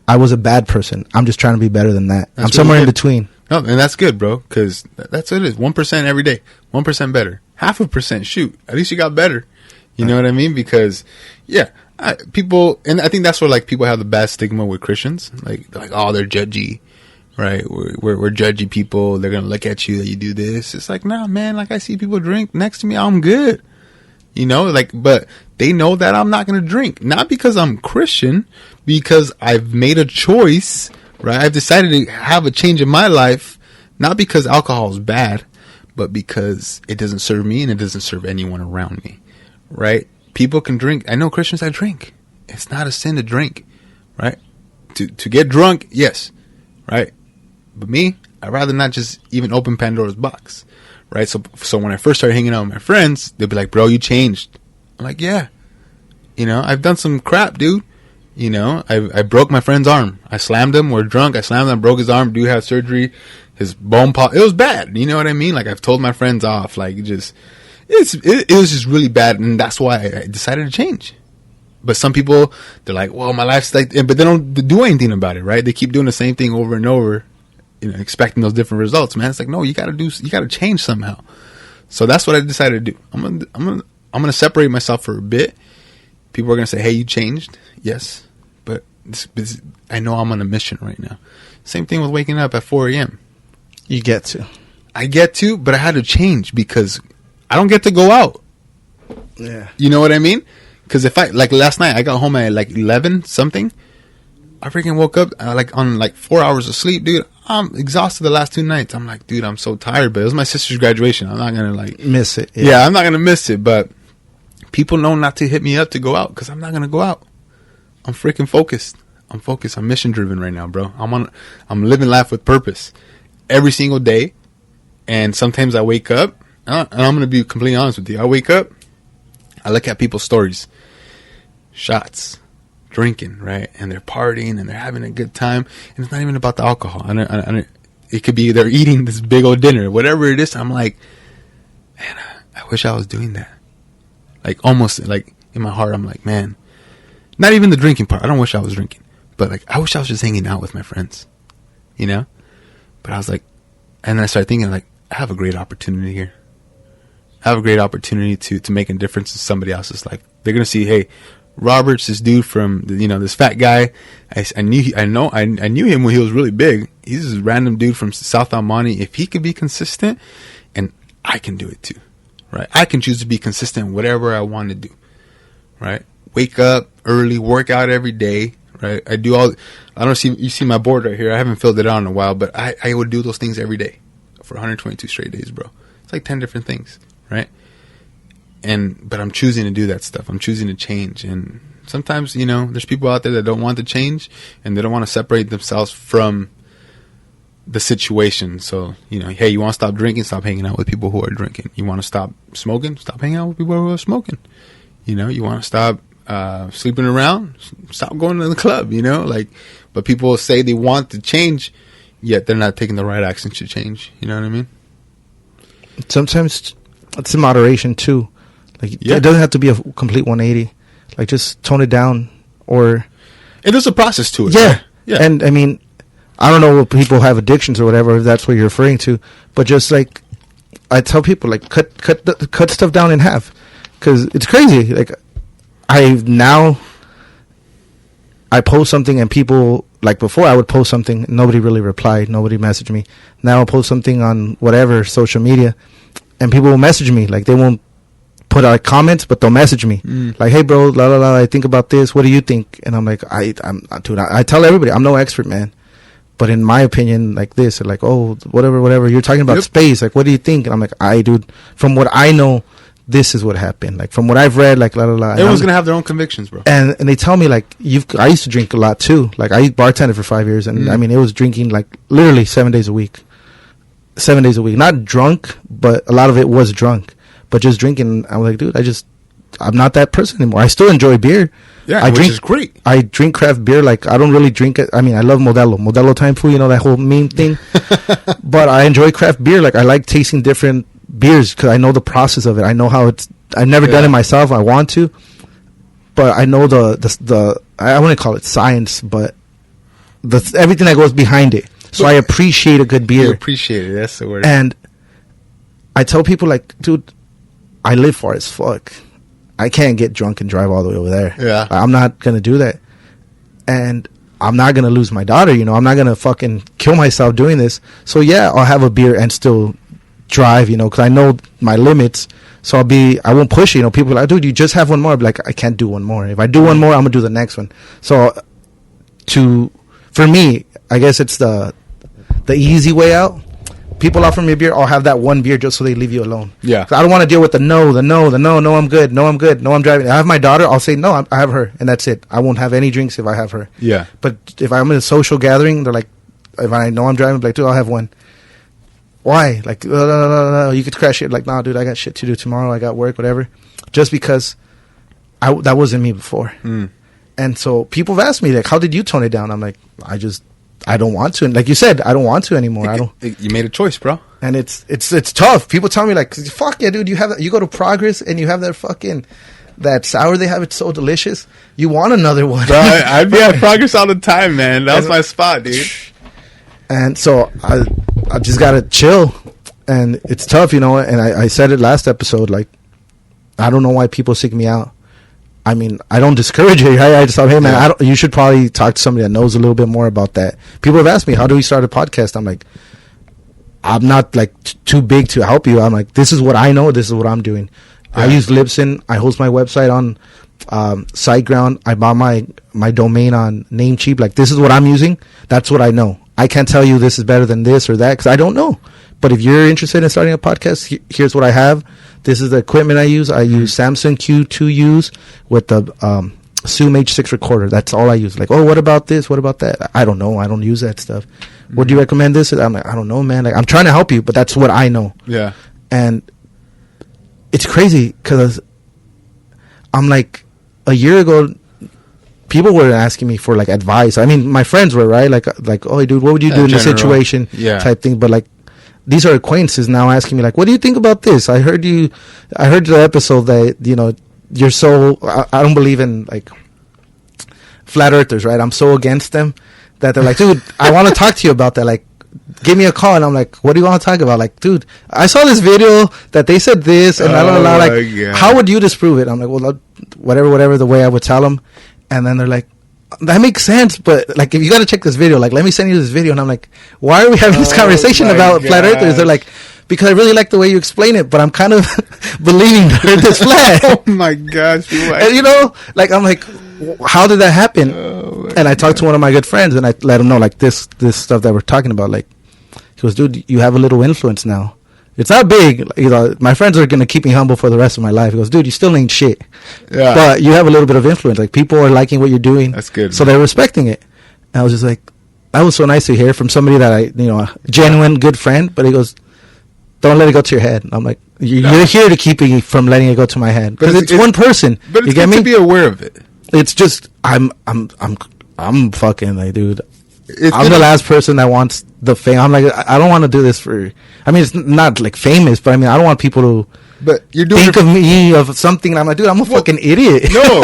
I was a bad person. I'm just trying to be better than that. I'm somewhere in between. No, and that's good, bro, because that's what it is. 1% every day. 1% better. 0.5%. Shoot, at least you got better. You know what I mean? Because people, and I think that's where like people have the bad stigma with Christians. Like, oh, they're judgy, right? We're judgy people. They're gonna look at you that you do this. It's like, nah, man. Like, I see people drink next to me, I'm good. But they know that I'm not gonna drink, not because I'm Christian, because I've made a choice, right? I've decided to have a change in my life, not because alcohol is bad, but because it doesn't serve me and it doesn't serve anyone around me, right? People can drink. I know Christians that drink. It's not a sin to drink, right? To get drunk, yes, right? But me, I'd rather not just even open Pandora's box, right? So when I first started hanging out with my friends, they'd be like, bro, you changed. I'm like, yeah. I've done some crap, dude. I broke my friend's arm. I slammed him. We're drunk. I slammed him, broke his arm. Dude had surgery. His bone pop. It was bad. You know what I mean? Like, I've told my friends off. Like, it was just really bad, and that's why I decided to change. But some people, they're like, well, my life's like, but they don't do anything about it, right? They keep doing the same thing over and over, expecting those different results, man. It's like, no, you gotta change somehow. So that's what I decided to do. I'm gonna separate myself for a bit. People are gonna say, hey, you changed. Yes. But I know I'm on a mission right now. Same thing with waking up at 4 a.m. You get to. I get to, but I had to change because I don't get to go out. Yeah. You know what I mean? Because like last night, I got home at like 11 something. I freaking woke up on 4 hours of sleep, dude. I'm exhausted the last 2 nights. I'm like, dude, I'm so tired. But it was my sister's graduation. I'm not going to miss it. Yeah, I'm not going to miss it. But people know not to hit me up to go out because I'm not going to go out. I'm freaking focused. I'm focused. I'm mission driven right now, bro. I'm living life with purpose every single day. And sometimes I wake up, and I'm going to be completely honest with you. I wake up, I look at people's stories, shots, drinking, right? And they're partying and they're having a good time. And it's not even about the alcohol. It could be they're eating this big old dinner, whatever it is. I'm like, man, I wish I was doing that. Like, almost like in my heart, I'm like, man, not even the drinking part. I don't wish I was drinking, but like, I wish I was just hanging out with my friends, But I was like, and then I started thinking, like, I have a great opportunity here. I have a great opportunity to make a difference in somebody else's life. They're gonna see, hey, Robert's this dude from this fat guy. I knew him when he was really big. He's this random dude from South Almonte. If he could be consistent, and I can do it too, right? I can choose to be consistent in whatever I want to do, right? Wake up early, work out every day, right? I don't see, you see my board right here. I haven't filled it out in a while, but I would do those things every day for 122 straight days, bro. It's like 10 different things, right? But I'm choosing to do that stuff. I'm choosing to change. And sometimes, there's people out there that don't want to change and they don't want to separate themselves from the situation. So, hey, you want to stop drinking? Stop hanging out with people who are drinking. You want to stop smoking? Stop hanging out with people who are smoking. You want to stop sleeping around? Stop going to the club, but people say they want to change, yet they're not taking the right actions to change. You know what I mean? Sometimes it's in moderation too. Like, yeah. It doesn't have to be a complete 180. Like, just tone it down, or And there's a process to it. Yeah. Right? Yeah. And I mean, I don't know if people have addictions or whatever, if that's what you're referring to, but just like, I tell people, like, cut stuff down in half. Because it's crazy. Like, I post something and people, like before I would post something, nobody really replied, nobody messaged me. Now I'll post something on whatever, social media, and people will message me. Like, they won't put out comments, but they'll message me. Like, hey bro, la la la, I think about this, what do you think? And I'm like, dude, I tell everybody, I'm no expert, man. But in my opinion, like this, like, oh, whatever, you're talking about space, like, what do you think? And I'm like, dude, from what I know, this is what happened. Like, from what I've read, like, la la la. Everyone's gonna have their own convictions, bro. And they tell me, like, I used to drink a lot too. Like, I bartended for 5 years, and I mean, it was drinking like literally 7 days a week. 7 days a week, not drunk, but a lot of it was drunk, but just drinking. I was like, dude, I'm not that person anymore. I still enjoy beer. Yeah, which is great. I drink craft beer. Like, I don't really drink it. I mean, I love Modelo time food, you know, that whole meme thing. But I enjoy craft beer. Like, I like tasting different beers because I know the process of it. I know how I've never done it myself. I want to, but I know the I wouldn't call it science, but everything that goes behind it. So I appreciate a good beer. You appreciate it. That's the word. And I tell people, like, dude, I live far as fuck. I can't get drunk and drive all the way over there. Yeah. I'm not going to do that. And I'm not going to lose my daughter, you know. I'm not going to fucking kill myself doing this. So, yeah, I'll have a beer and still drive, you know, because I know my limits. So I won't push it. You know, people are like, dude, you just have one more. I'll be like, I can't do one more. If I do one more, I'm going to do the next one. So, for me, I guess it's the easy way out. People offer me a beer, I'll have that one beer just so they leave you alone. Yeah. I don't want to deal with the no, I'm good, no, I'm driving. I have my daughter, I'll say, no, I have her, and that's it. I won't have any drinks if I have her. Yeah. But if I'm in a social gathering, they're like, if I know I'm driving, I'm like, dude, I'll have one. Why? Like, no, you could crash it. Like, nah, dude, I got shit to do tomorrow, I got work, whatever. Just because that wasn't me before. And so people have asked me, like, how did you tone it down? I'm like, I don't want to. And like you said, I don't want to anymore. You made a choice, bro. And it's tough. People tell me, like, fuck yeah, dude, you go to Progress and you have that sour they have, it's so delicious. You want another one. Bro, I'd be at Progress all the time, man. That was my spot, dude. And so I just gotta chill. And it's tough, you know, and I said it last episode, like, I don't know why people seek me out. I mean, I don't discourage it. I just thought, hey, man, you should probably talk to somebody that knows a little bit more about that. People have asked me, how do we start a podcast? I'm like, I'm not, like, too big to help you. I'm like, this is what I know. This is what I'm doing. Yeah. I use Libsyn. I host my website on SiteGround. I bought my domain on Namecheap. Like, this is what I'm using. That's what I know. I can't tell you this is better than this or that because I don't know. But if you're interested in starting a podcast, here's what I have. This is the equipment I use. I use Samsung Q2Us with the Zoom H6 recorder. That's all I use. Like, oh, what about this? What about that? I don't know. I don't use that stuff. Would you recommend this? I'm like, I don't know, man. Like, I'm trying to help you, but that's what I know. Yeah. And it's crazy because I'm like, a year ago, people were asking me for, like, advice. I mean, my friends were, right? Like, oh, dude, what would you do in this situation? Yeah. Type thing. But, like, these are acquaintances now asking me, like, what do you think about this? I heard the episode that, you know, you're so, I don't believe in, like, flat earthers, right? I'm so against them that they're like, dude, I want to talk to you about that. Like, give me a call. And I'm like, what do you want to talk about? Like, dude, I saw this video that they said this and like, how would you disprove it? I'm like, well, whatever, the way I would tell them. And then they're like, that makes sense, but, like, if you got to check this video, like, let me send you this video. And I'm like, why are we having this conversation about flat earthers? They're like, because I really like the way you explain it, but I'm kind of believing the earth is flat. Oh my gosh. And, you know, like, I'm like, how did that happen? And I talked to one of my good friends and I let him know, like, this stuff that we're talking about. Like, he goes, dude, you have a little influence now. It's not big. You know, my friends are going to keep me humble for the rest of my life. He goes, dude, you still ain't shit. Yeah. But you have a little bit of influence. Like, people are liking what you're doing. That's good. So they're respecting it. And I was just like, that was so nice to hear from somebody that a genuine good friend. But he goes, don't let it go to your head. And I'm like, you're here to keep me from letting it go to my head. Because it's one person. But it's good to be aware of it. It's just, I'm fucking, like, dude. I'm the last person that wants the fame. I'm like, I don't want to do this for, I mean, it's not, like, famous, but I mean, I don't want people to But you're doing think of me of something. And I'm like, dude, I'm a fucking idiot. No,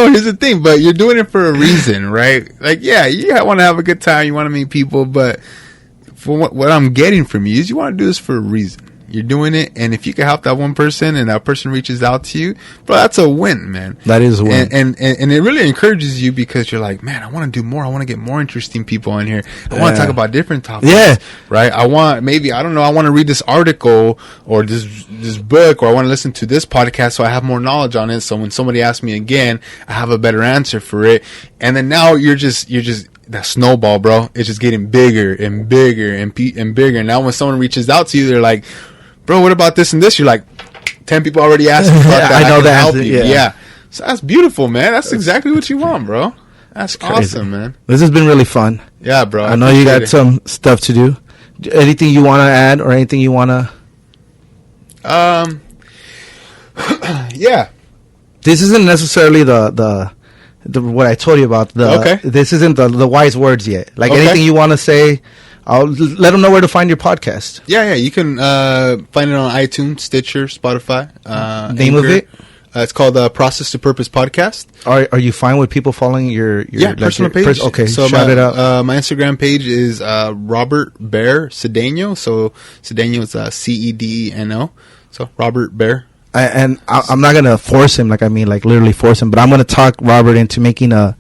here's the thing. But you're doing it for a reason, right? Like, yeah, you want to have a good time. You want to meet people. But for what I'm getting from you is you want to do this for a reason. You're doing it, and if you can help that one person, and that person reaches out to you, bro, that's a win, man. That is a win, and it really encourages you because you're like, man, I want to do more. I want to get more interesting people on here. I want to talk about different topics. Yeah, right. I want I want to read this article or this book, or I want to listen to this podcast so I have more knowledge on it. So when somebody asks me again, I have a better answer for it. And then now you're just that snowball, bro. It's just getting bigger and bigger and bigger. And now when someone reaches out to you, they're like, bro, what about this and this? You're like, 10 people already asked me about that. I know that. Help you. Yeah. So that's beautiful, man. That's exactly what you want, bro. That's awesome, man. This has been really fun. Yeah, bro. I know you got some stuff to do. Anything you want to add or anything you want to? Yeah. This isn't necessarily the what I told you about. Okay. This isn't the wise words yet. Like anything you want to say, I'll let them know where to find your podcast. Yeah. You can find it on iTunes, Stitcher, Spotify. Name Anchor. of it? It's called Process to Purpose Podcast. Are you fine with people following your personal page? Okay, so shout it out. My Instagram page is Robert Bear Cedeno. So Cedeno is Cedeno. So Robert Bear. I'm not gonna force him, literally force him, but I'm gonna talk Robert into making a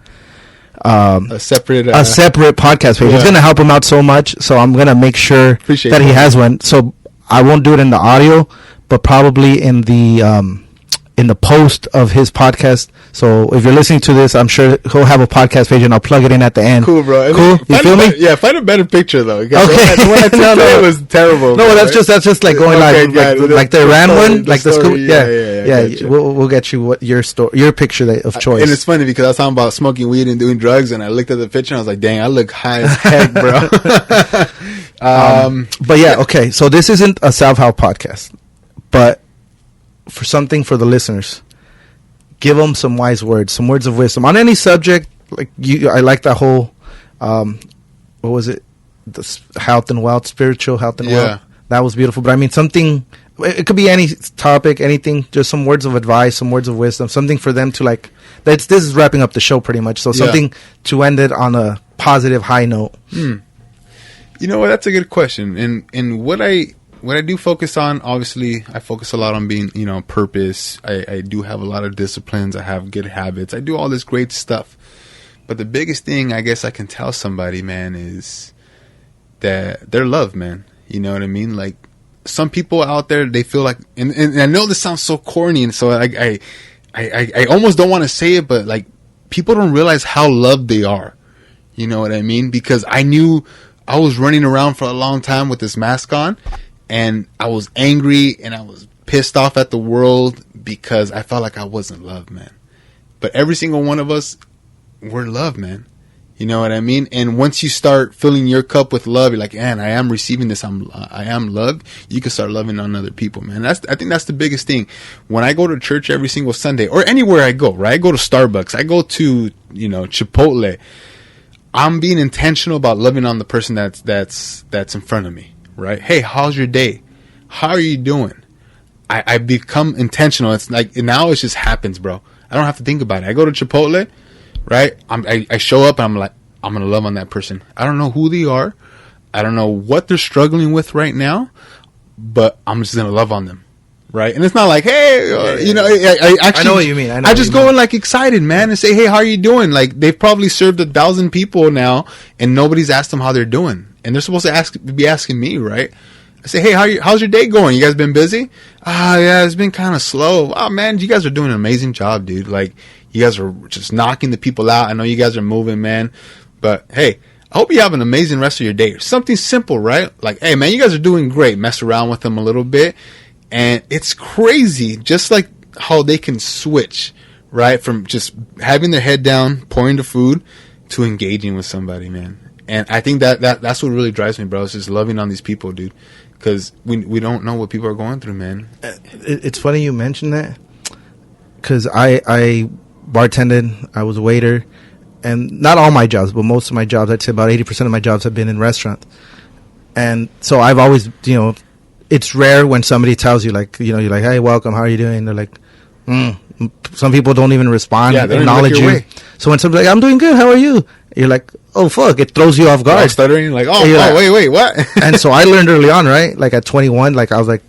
separate podcast page. It's gonna help him out so much, so I'm gonna make sure that he has one. So I won't do it in the audio, but probably in the post of his podcast. So if you're listening to this, I'm sure he'll have a podcast page, and I'll plug it in at the end. Cool, bro. Cool. You feel me? Yeah, find a better picture though. Okay. It was terrible. No, that's just like going like the Iran one, like the scoop. Yeah. We'll get you your picture of choice. And it's funny because I was talking about smoking weed and doing drugs, and I looked at the picture and I was like, dang, I look high as heck, bro. But yeah, okay. So this isn't a self-help podcast, but for something for the listeners, give them some wise words, some words of wisdom on any subject. I like that whole, what was it? The health and wealth, spiritual health and wealth. That was beautiful. But I mean, something, it could be any topic, anything, just some words of advice, some words of wisdom, something for them to this is wrapping up the show pretty much. So something to end it on a positive high note. You know what? That's a good question. And what I do focus on, obviously, I focus a lot on being, purpose. I do have a lot of disciplines. I have good habits. I do all this great stuff. But the biggest thing I guess I can tell somebody, man, is that they're loved, man. You know what I mean? Like, some people out there, they feel like, and I know this sounds so corny, and so I almost don't want to say it, but like, people don't realize how loved they are. You know what I mean? Because I knew I was running around for a long time with this mask on, and I was angry and I was pissed off at the world because I felt like I wasn't loved, man. But every single one of us, we're loved, man. You know what I mean? And once you start filling your cup with love, you're like, man, I am receiving this. I am loved. You can start loving on other people, man. I think that's the biggest thing. When I go to church every single Sunday, or anywhere I go, right? I go to Starbucks. I go to, Chipotle. I'm being intentional about loving on the person that's in front of me. Right? Hey, how's your day? How are you doing? I become intentional. It's like, now it just happens, bro. I don't have to think about it. I go to Chipotle, right? I show up and I'm like, I'm going to love on that person. I don't know who they are. I don't know what they're struggling with right now, but I'm just going to love on them. Right? And it's not like, hey, I actually, I know what you mean. I just go in like excited, man, and say, hey, how are you doing? Like, they've probably served 1,000 people now and nobody's asked them how they're doing. And they're supposed to be asking me, right? I say, hey, how's your day going? You guys been busy? Yeah, it's been kind of slow. Oh, man, you guys are doing an amazing job, dude. Like, you guys are just knocking the people out. I know you guys are moving, man. But, hey, I hope you have an amazing rest of your day. Something simple, right? Like, hey, man, you guys are doing great. Mess around with them a little bit. And it's crazy, just like how they can switch, right? From just having their head down, pouring the food, to engaging with somebody, man. And I think that's what really drives me, bro. It's just loving on these people, dude. Because we don't know what people are going through, man. It's funny you mentioned that. Because I bartended, I was a waiter. And not all my jobs, but most of my jobs, I'd say about 80% of my jobs have been in restaurants. And so I've always, it's rare when somebody tells you, like, you know, you're like, hey, welcome, how are you doing? They're like, some people don't even respond, Yeah, they don't acknowledge even look you. your way. So when somebody's like, I'm doing good, how are you? You're like, oh, fuck, it throws you off guard. Right, stuttering, like, And you're like- wait, what? And so I learned early on, right? Like at 21, like I was like,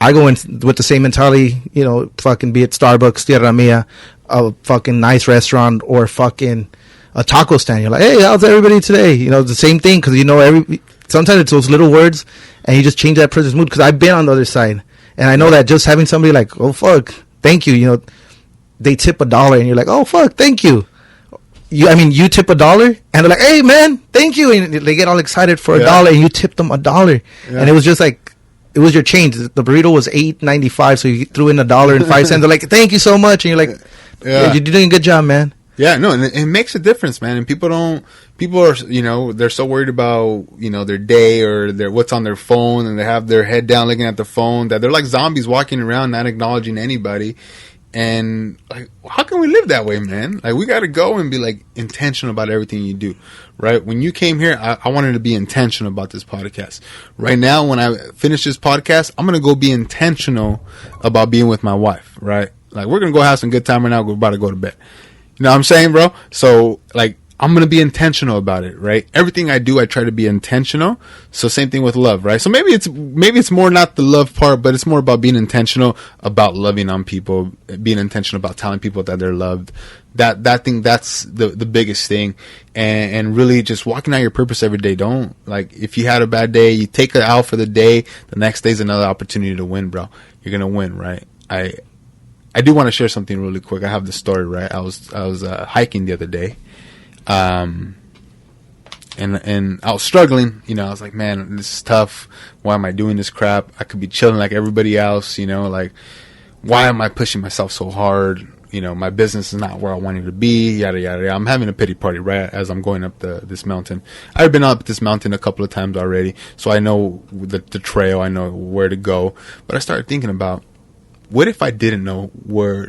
I go in with the same mentality, you know, fucking be it Starbucks, Tierra Mia, a fucking nice restaurant, or fucking a taco stand. You're like, hey, how's everybody today? You know, the same thing, because you know, sometimes it's those little words, and you just change that person's mood. Because I've been on the other side, and I know that just having somebody like, oh fuck, thank you, you know, they tip $1, and you're like, oh fuck, thank you. You tip $1, and they're like, hey man, thank you, and they get all excited for $1, and you tip them $1, and it was just like, it was your change. The burrito was $8.95, so you threw in $1.05. They're like, thank you so much, and you're like, yeah, you're doing a good job, man. Yeah, no, and it makes a difference, man. And people are, you know, they're so worried about, you know, their day or what's on their phone, and they have their head down looking at the phone, that they're like zombies walking around, not acknowledging anybody. And like, how can we live that way, man? Like, we got to go and be like intentional about everything you do, right? When you came here, I wanted to be intentional about this podcast. Right now, when I finish this podcast, I'm going to go be intentional about being with my wife, right? Like, we're going to go have some good time right now. We're about to go to bed. You know what I'm saying, bro? So, like, I'm going to be intentional about it, right? Everything I do, I try to be intentional. So same thing with love, right? So maybe it's more not the love part, but it's more about being intentional about loving on people, being intentional about telling people that they're loved. That's the biggest thing. And really just walking out your purpose every day. Don't, like, if you had a bad day, you take it out for the day. The next day's another opportunity to win, bro. You're going to win, right? I do want to share something really quick. I have this story, right? I was hiking the other day. And I was struggling, you know. I was like, man, this is tough. Why am I doing this crap? I could be chilling like everybody else, you know. Like, why am I pushing myself so hard? You know, my business is not where I wanted to be. Yada yada yada. I'm having a pity party right as I'm going up this mountain. I've been up this mountain a couple of times already, so I know the trail. I know where to go. But I started thinking about, what if I didn't know where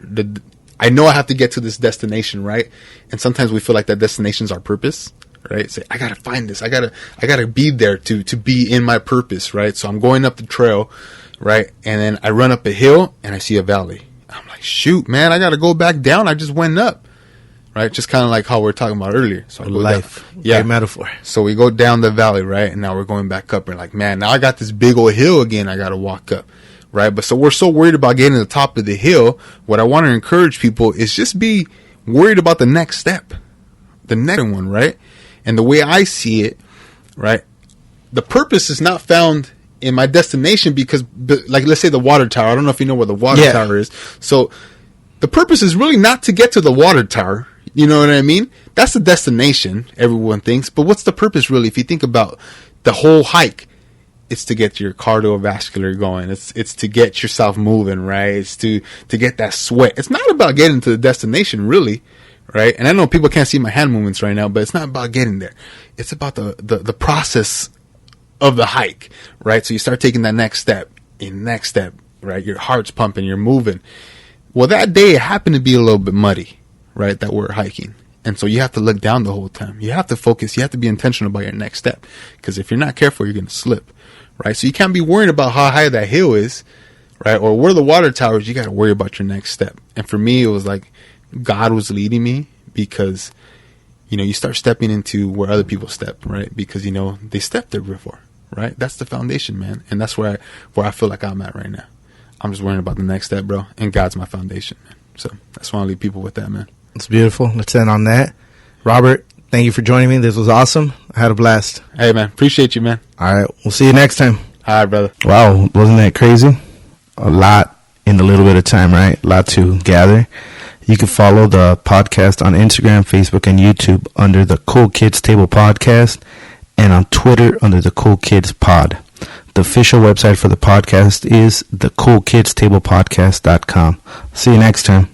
I know I have to get to this destination, right? And sometimes we feel like that destination's our purpose, right? Say, I gotta find this. I gotta be there to be in my purpose, right? So I'm going up the trail, right? And then I run up a hill and I see a valley. I'm like, shoot, man, I gotta go back down. I just went up, right? Just kind of like how we were talking about earlier. So I go life, down. Yeah, great metaphor. So we go down the valley, right? And now we're going back up. And like, man, now I got this big old hill again. I gotta walk up. Right. But so we're so worried about getting to the top of the hill. What I want to encourage people is just be worried about the next step, the next one. Right. And the way I see it, right, the purpose is not found in my destination because, like, let's say the water tower. I don't know if you know where the water tower is. So the purpose is really not to get to the water tower. You know what I mean? That's the destination, everyone thinks. But what's the purpose really? If you think about the whole hike, it's to get your cardiovascular going. It's to get yourself moving, right? It's to get that sweat. It's not about getting to the destination, really, right? And I know people can't see my hand movements right now, but it's not about getting there. It's about the process of the hike, right? So you start taking that next step, right? Your heart's pumping, you're moving. Well, that day it happened to be a little bit muddy, right? That we're hiking. And so you have to look down the whole time. You have to focus. You have to be intentional about your next step. Because if you're not careful, you're going to slip. Right? So you can't be worrying about how high that hill is. Right? Or where the water tower is. You got to worry about your next step. And for me, it was like God was leading me. Because, you know, you start stepping into where other people step. Right? Because, you know, they stepped there before. Right? That's the foundation, man. And that's where I feel like I'm at right now. I'm just worrying about the next step, bro. And God's my foundation, man. So that's why I leave people with that, man. It's beautiful. Let's end on that. Robert, thank you for joining me. This was awesome. I had a blast. Hey, man. Appreciate you, man. All right. We'll see you next time. All right, brother. Wow. Wasn't that crazy? A lot in a little bit of time, right? A lot to gather. You can follow the podcast on Instagram, Facebook, and YouTube under the Cool Kids Table Podcast, and on Twitter under the Cool Kids Pod. The official website for the podcast is thecoolkidstablepodcast.com. See you next time.